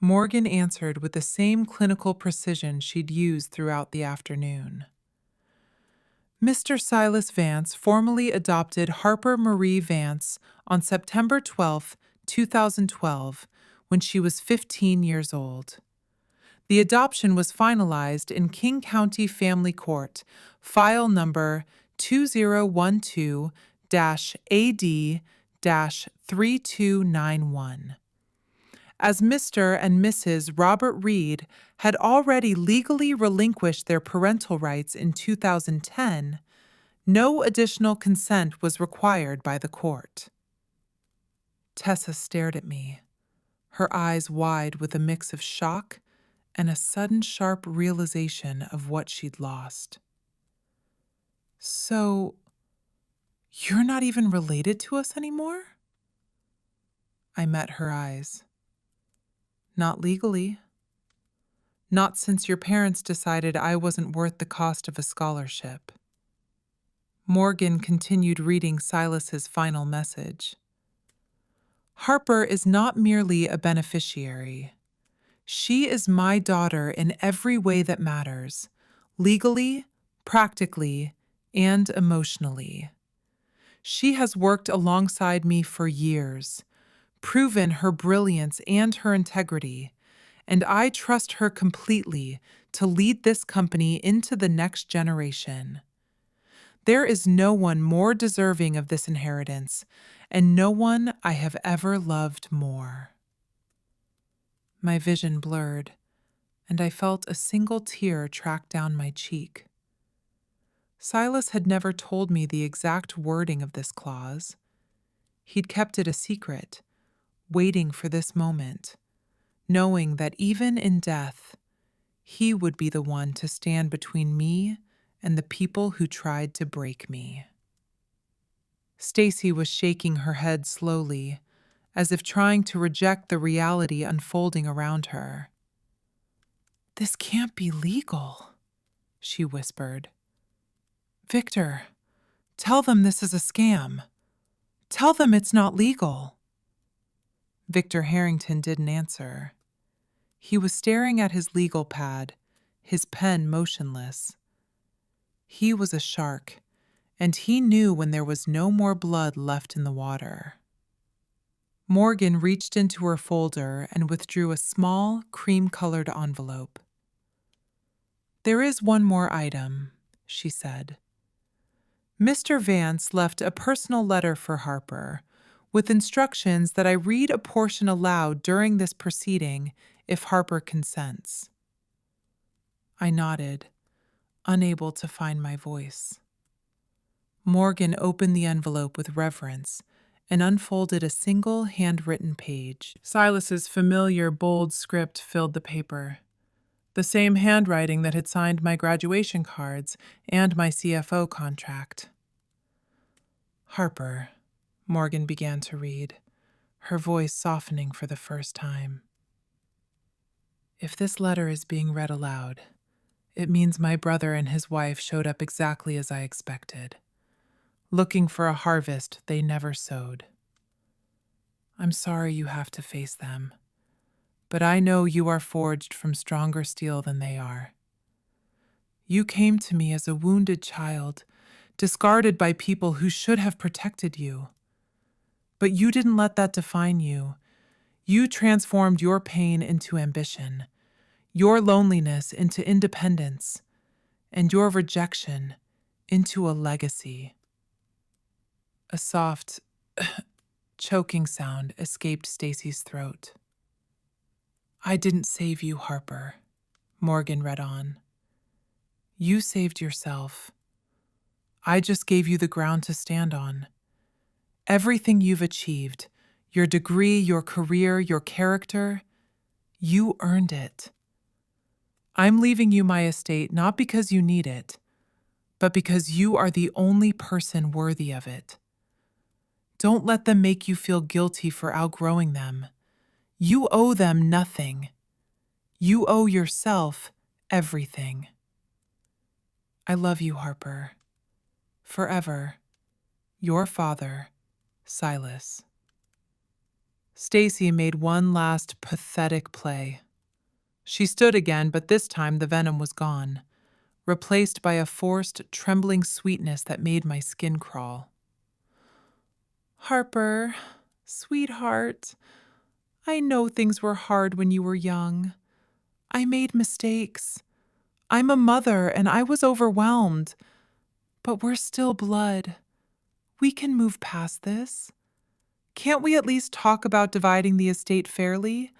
Morgan answered with the same clinical precision she'd used throughout the afternoon. Mr. Silas Vance formally adopted Harper Marie Vance on September 12, 2012, when she was 15 years old. The adoption was finalized in King County Family Court, file number 2012-AD-3291. As Mr. and Mrs. Robert Reed had already legally relinquished their parental rights in 2010, no additional consent was required by the court. Tessa stared at me, her eyes wide with a mix of shock and a sudden sharp realization of what she'd lost. So, you're not even related to us anymore? I met her eyes. Not legally. Not since your parents decided I wasn't worth the cost of a scholarship. Morgan continued reading Silas's final message. Harper is not merely a beneficiary. She is my daughter in every way that matters, legally, practically, and emotionally. She has worked alongside me for years, proven her brilliance and her integrity, and I trust her completely to lead this company into the next generation. There is no one more deserving of this inheritance, and no one I have ever loved more. My vision blurred, and I felt a single tear track down my cheek. Silas had never told me the exact wording of this clause. He'd kept it a secret, waiting for this moment, knowing that even in death, he would be the one to stand between me and the people who tried to break me. Stacy was shaking her head slowly, as if trying to reject the reality unfolding around her. This can't be legal, she whispered. Victor, tell them this is a scam. Tell them it's not legal. Victor Harrington didn't answer. He was staring at his legal pad, his pen motionless. He was a shark, and he knew when there was no more blood left in the water. Morgan reached into her folder and withdrew a small, cream-colored envelope. There is one more item, she said. Mr. Vance left a personal letter for Harper, with instructions that I read a portion aloud during this proceeding if Harper consents. I nodded, unable to find my voice. Morgan opened the envelope with reverence and unfolded a single handwritten page. Silas's familiar, bold script filled the paper, the same handwriting that had signed my graduation cards and my CFO contract. Harper, Morgan began to read, her voice softening for the first time. If this letter is being read aloud, it means my brother and his wife showed up exactly as I expected, looking for a harvest they never sowed. I'm sorry you have to face them, but I know you are forged from stronger steel than they are. You came to me as a wounded child, discarded by people who should have protected you. But you didn't let that define you. You transformed your pain into ambition, your loneliness into independence, and your rejection into a legacy. A soft, choking sound escaped Stacy's throat. I didn't save you, Harper, Morgan read on. You saved yourself. I just gave you the ground to stand on. Everything you've achieved, your degree, your career, your character, you earned it. I'm leaving you my estate not because you need it, but because you are the only person worthy of it. Don't let them make you feel guilty for outgrowing them. You owe them nothing. You owe yourself everything. I love you, Harper. Forever. Your father, Silas. Stacy made one last pathetic play. She stood again, but this time the venom was gone, replaced by a forced, trembling sweetness that made my skin crawl. Harper, sweetheart, I know things were hard when you were young. I made mistakes. I'm a mother and I was overwhelmed. But we're still blood. We can move past this. Can't we at least talk about dividing the estate fairly,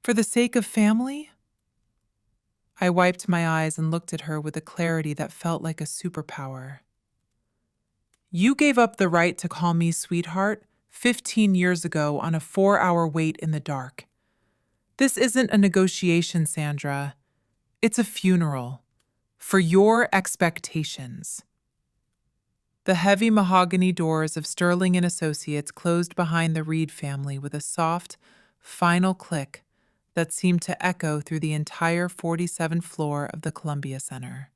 for the sake of family? I wiped my eyes and looked at her with a clarity that felt like a superpower. You gave up the right to call me sweetheart 15 years ago on a 4-hour wait in the dark. This isn't a negotiation, Sandra. It's a funeral. For your expectations. The heavy mahogany doors of Sterling and Associates closed behind the Reed family with a soft, final click that seemed to echo through the entire 47th floor of the Columbia Center.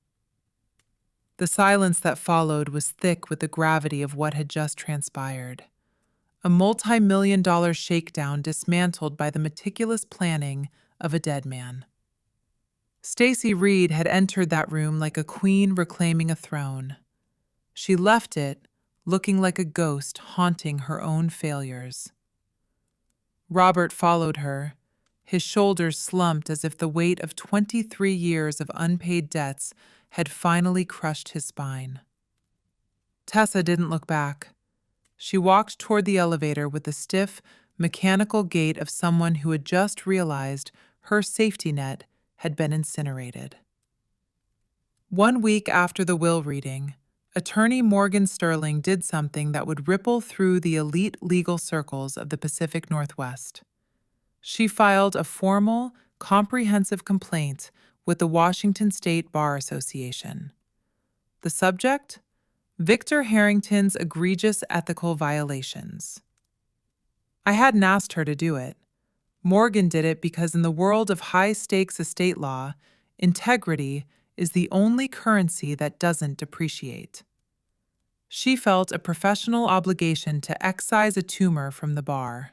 The silence that followed was thick with the gravity of what had just transpired. A multi-million-dollar shakedown dismantled by the meticulous planning of a dead man. Stacy Reed had entered that room like a queen reclaiming a throne. She left it looking like a ghost haunting her own failures. Robert followed her, his shoulders slumped as if the weight of 23 years of unpaid debts had finally crushed his spine. Tessa didn't look back. She walked toward the elevator with the stiff, mechanical gait of someone who had just realized her safety net had been incinerated. 1 week after the will reading, Attorney Morgan Sterling did something that would ripple through the elite legal circles of the Pacific Northwest. She filed a formal, comprehensive complaint with the Washington State Bar Association. The subject? Victor Harrington's egregious ethical violations. I hadn't asked her to do it. Morgan did it because in the world of high-stakes estate law, integrity is the only currency that doesn't depreciate. She felt a professional obligation to excise a tumor from the bar.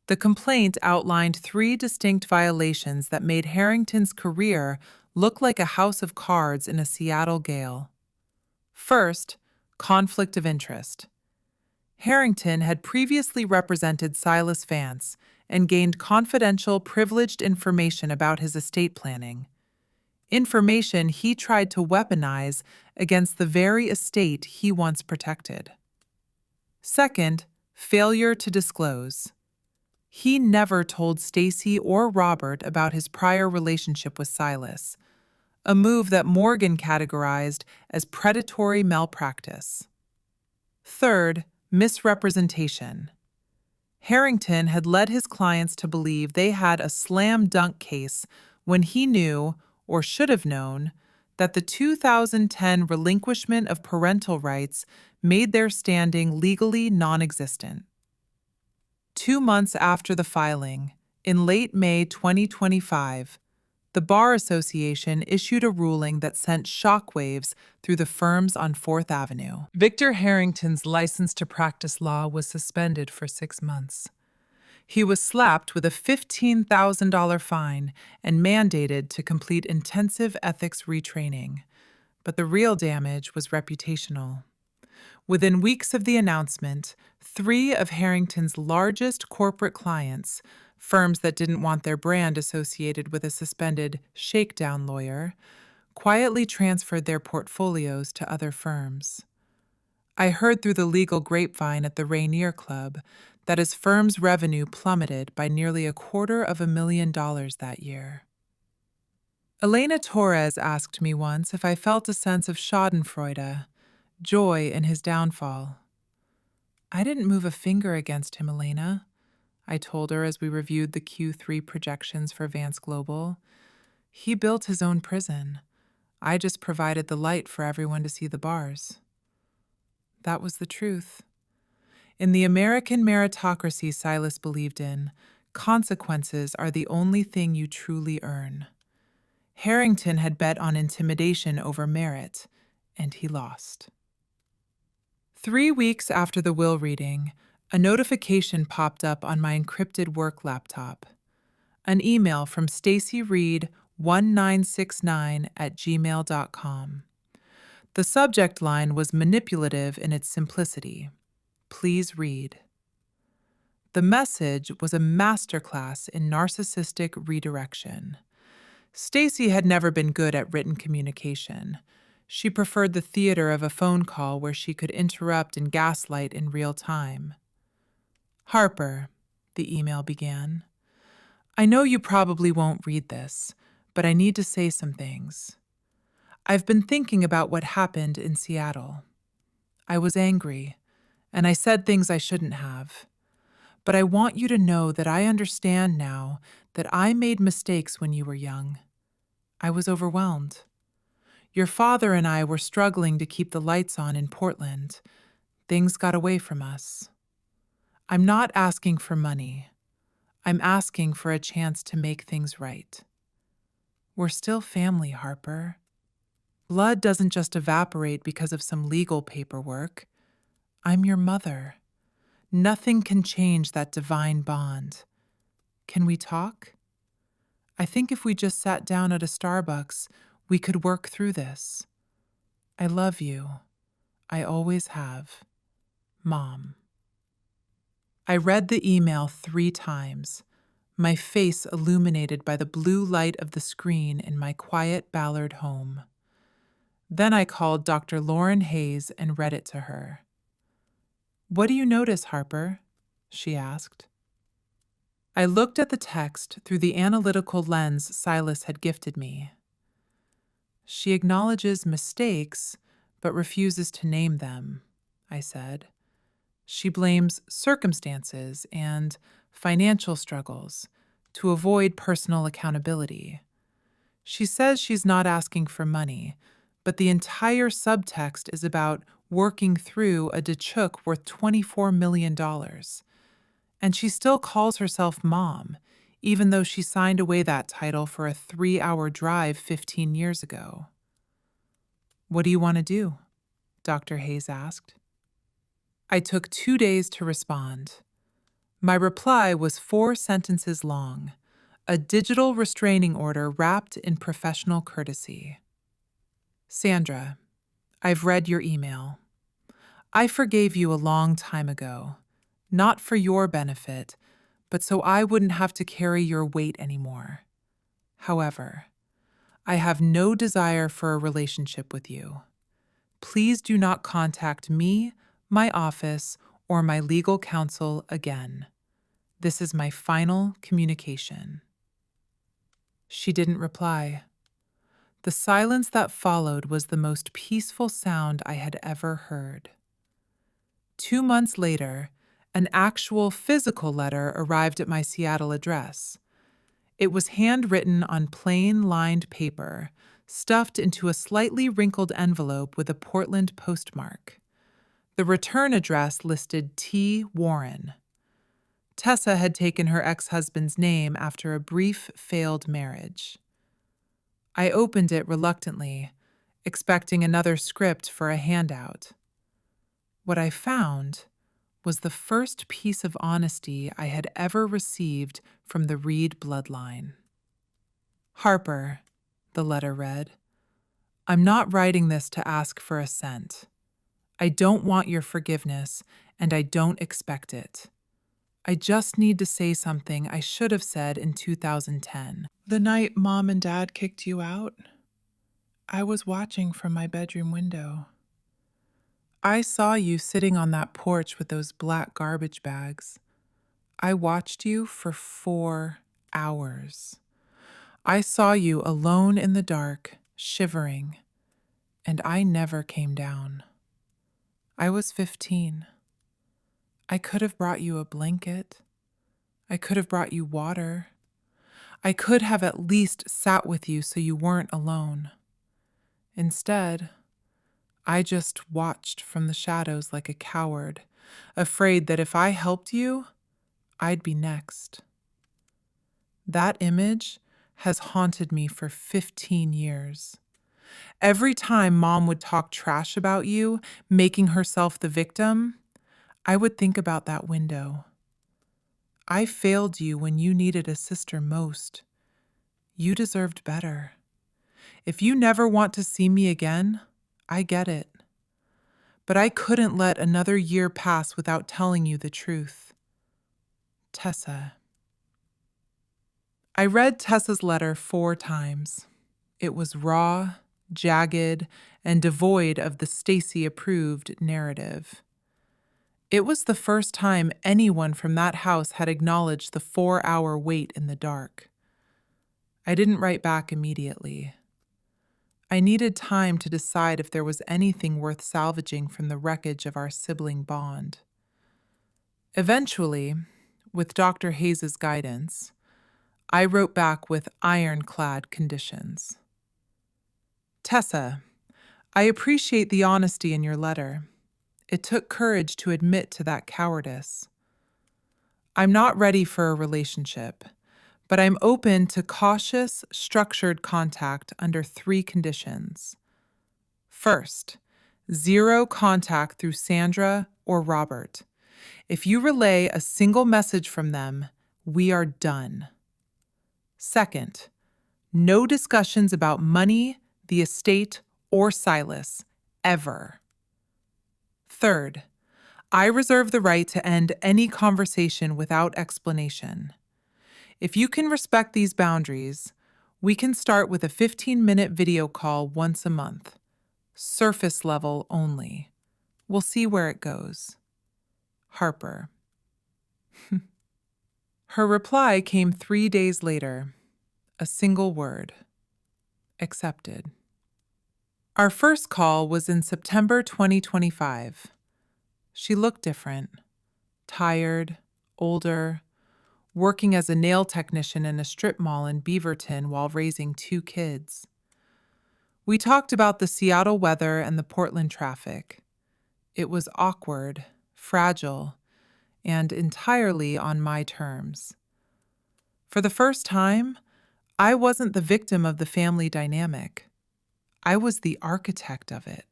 The complaint outlined 3 distinct violations that made Harrington's career look like a house of cards in a Seattle gale. First, conflict of interest. Harrington had previously represented Silas Vance and gained confidential, privileged information about his estate planning. Information he tried to weaponize against the very estate he once protected. Second, failure to disclose. He never told Stacy or Robert about his prior relationship with Silas, a move that Morgan categorized as predatory malpractice. Third, misrepresentation. Harrington had led his clients to believe they had a slam dunk case when he knew, or should have known, that the 2010 relinquishment of parental rights made their standing legally non-existent. 2 months after the filing, in late May 2025, the Bar Association issued a ruling that sent shockwaves through the firms on 4th Avenue. Victor Harrington's license to practice law was suspended for 6 months. He was slapped with a $15,000 fine and mandated to complete intensive ethics retraining. But the real damage was reputational. Within weeks of the announcement, 3 of Harrington's largest corporate clients, firms that didn't want their brand associated with a suspended shakedown lawyer, quietly transferred their portfolios to other firms. I heard through the legal grapevine at the Rainier Club that his firm's revenue plummeted by nearly $250,000 that year. Elena Torres asked me once if I felt a sense of schadenfreude, joy in his downfall. I didn't move a finger against him, Elena, I told her as we reviewed the Q3 projections for Vance Global. He built his own prison. I just provided the light for everyone to see the bars. That was the truth. In the American meritocracy Silas believed in, consequences are the only thing you truly earn. Harrington had bet on intimidation over merit, and he lost. 3 weeks after the will reading, a notification popped up on my encrypted work laptop. An email from Stacy Reed 1969@gmail.com. The subject line was manipulative in its simplicity. Please read. The message was a masterclass in narcissistic redirection. Stacy had never been good at written communication. She preferred the theater of a phone call where she could interrupt and gaslight in real time. Harper, the email began. I know you probably won't read this, but I need to say some things. I've been thinking about what happened in Seattle. I was angry, and I said things I shouldn't have. But I want you to know that I understand now that I made mistakes when you were young. I was overwhelmed. Your father and I were struggling to keep the lights on in Portland. Things got away from us. I'm not asking for money. I'm asking for a chance to make things right. We're still family, Harper. Blood doesn't just evaporate because of some legal paperwork. I'm your mother. Nothing can change that divine bond. Can we talk? I think if we just sat down at a Starbucks, we could work through this. I love you. I always have. Mom. I read the email 3 times, my face illuminated by the blue light of the screen in my quiet Ballard home. Then I called Dr. Lauren Hayes and read it to her. What do you notice, Harper? She asked. I looked at the text through the analytical lens Silas had gifted me. She acknowledges mistakes, but refuses to name them, I said. She blames circumstances and financial struggles to avoid personal accountability. She says she's not asking for money, but the entire subtext is about working through a dechuk worth $24 million. And she still calls herself Mom, even though she signed away that title for a 3-hour drive 15 years ago. What do you want to do? Dr. Hayes asked. I took 2 days to respond. My reply was 4 sentences long, a digital restraining order wrapped in professional courtesy. Sandra, I've read your email. I forgave you a long time ago, not for your benefit, but so I wouldn't have to carry your weight anymore. However, I have no desire for a relationship with you. Please do not contact me, my office, or my legal counsel again. This is my final communication. She didn't reply. The silence that followed was the most peaceful sound I had ever heard. 2 months later, an actual physical letter arrived at my Seattle address. It was handwritten on plain lined paper, stuffed into a slightly wrinkled envelope with a Portland postmark. The return address listed T. Warren. Tessa had taken her ex-husband's name after a brief failed marriage. I opened it reluctantly, expecting another script for a handout. What I found was the first piece of honesty I had ever received from the Reed bloodline. Harper, the letter read, I'm not writing this to ask for a cent. I don't want your forgiveness, and I don't expect it. I just need to say something I should have said in 2010. The night Mom and Dad kicked you out, I was watching from my bedroom window. I saw you sitting on that porch with those black garbage bags. I watched you for 4 hours. I saw you alone in the dark, shivering, and I never came down. I was 15. I could have brought you a blanket. I could have brought you water. I could have at least sat with you so you weren't alone. Instead, I just watched from the shadows like a coward, afraid that if I helped you, I'd be next. That image has haunted me for 15 years. Every time Mom would talk trash about you, making herself the victim, I would think about that window. I failed you when you needed a sister most. You deserved better. If you never want to see me again, I get it. But I couldn't let another year pass without telling you the truth. Tessa. I read Tessa's letter 4 times. It was raw, jagged, and devoid of the Stacy-approved narrative. It was the first time anyone from that house had acknowledged the 4-hour wait in the dark. I didn't write back immediately. I needed time to decide if there was anything worth salvaging from the wreckage of our sibling bond. Eventually, with Dr. Hayes's guidance, I wrote back with ironclad conditions. Tessa, I appreciate the honesty in your letter. It took courage to admit to that cowardice. I'm not ready for a relationship, but I'm open to cautious, structured contact under 3 conditions. First, 0 contact through Sandra or Robert. If you relay a single message from them, we are done. Second, no discussions about money, the estate, or Silas, ever. Third, I reserve the right to end any conversation without explanation. If you can respect these boundaries, we can start with a 15-minute video call once a month. Surface level only. We'll see where it goes. Harper. Her reply came 3 days later. A single word. Accepted. Our first call was in September 2025. She looked different. Tired, older, working as a nail technician in a strip mall in Beaverton while raising 2 kids. We talked about the Seattle weather and the Portland traffic. It was awkward, fragile, and entirely on my terms. For the first time, I wasn't the victim of the family dynamic. I was the architect of it.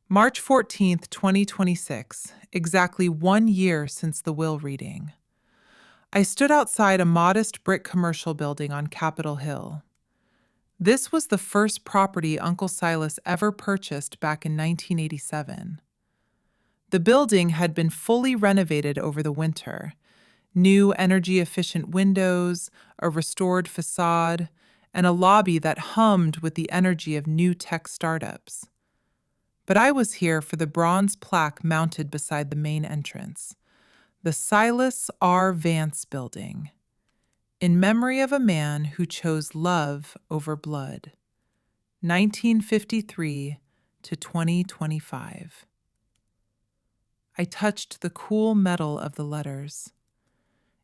March 14th, 2026, exactly 1 year since the will reading. I stood outside a modest brick commercial building on Capitol Hill. This was the first property Uncle Silas ever purchased back in 1987. The building had been fully renovated over the winter. New energy-efficient windows, a restored facade, and a lobby that hummed with the energy of new tech startups. But I was here for the bronze plaque mounted beside the main entrance. The Silas R. Vance Building. in memory of a man who chose love over blood, 1953 to 2025. I touched the cool metal of the letters.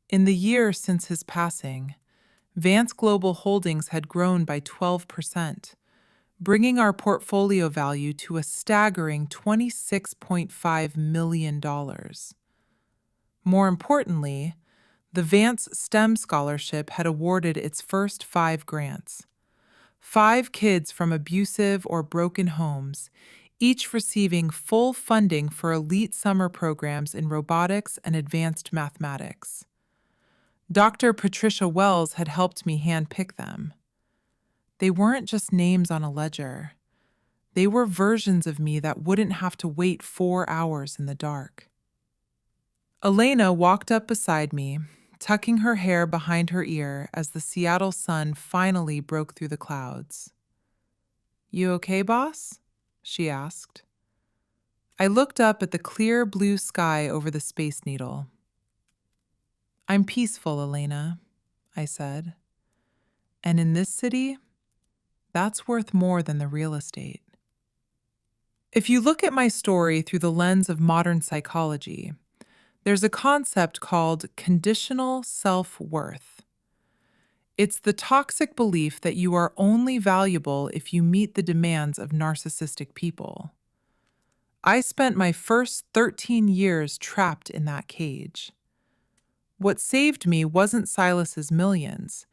In the year since his passing, Vance Global Holdings had grown by 12%, bringing our portfolio value to a staggering $26.5 million. More importantly, the Vance STEM Scholarship had awarded its first 5 grants. 5 kids from abusive or broken homes, each receiving full funding for elite summer programs in robotics and advanced mathematics. Dr. Patricia Wells had helped me handpick them. They weren't just names on a ledger. They were versions of me that wouldn't have to wait 4 hours in the dark. Elena walked up beside me, tucking her hair behind her ear as the Seattle sun finally broke through the clouds. "You okay, boss?" she asked. I looked up at the clear blue sky over the Space Needle. "I'm peaceful, Elena," I said. "And in this city, that's worth more than the real estate." If you look at my story through the lens of modern psychology, there's a concept called conditional self-worth. It's the toxic belief that you are only valuable if you meet the demands of narcissistic people. I spent my first 13 years trapped in that cage. What saved me wasn't Silas's millions.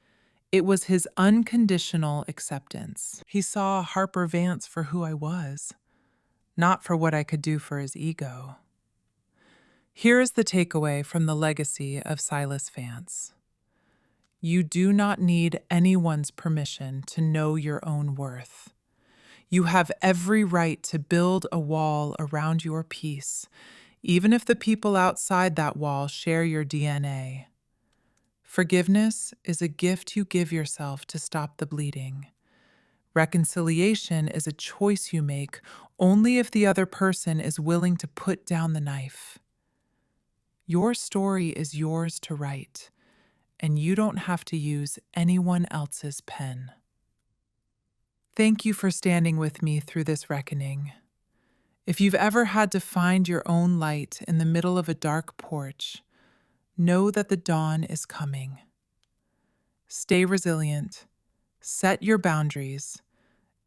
It was his unconditional acceptance. He saw Harper Vance for who I was, not for what I could do for his ego. Here is the takeaway from the legacy of Silas Vance. You do not need anyone's permission to know your own worth. You have every right to build a wall around your peace, even if the people outside that wall share your DNA. Forgiveness is a gift you give yourself to stop the bleeding. Reconciliation is a choice you make only if the other person is willing to put down the knife. Your story is yours to write, and you don't have to use anyone else's pen. Thank you for standing with me through this reckoning. If you've ever had to find your own light in the middle of a dark porch, know that the dawn is coming. Stay resilient, set your boundaries,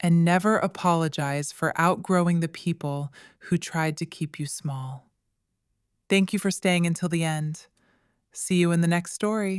and never apologize for outgrowing the people who tried to keep you small. Thank you for staying until the end. See you in the next story.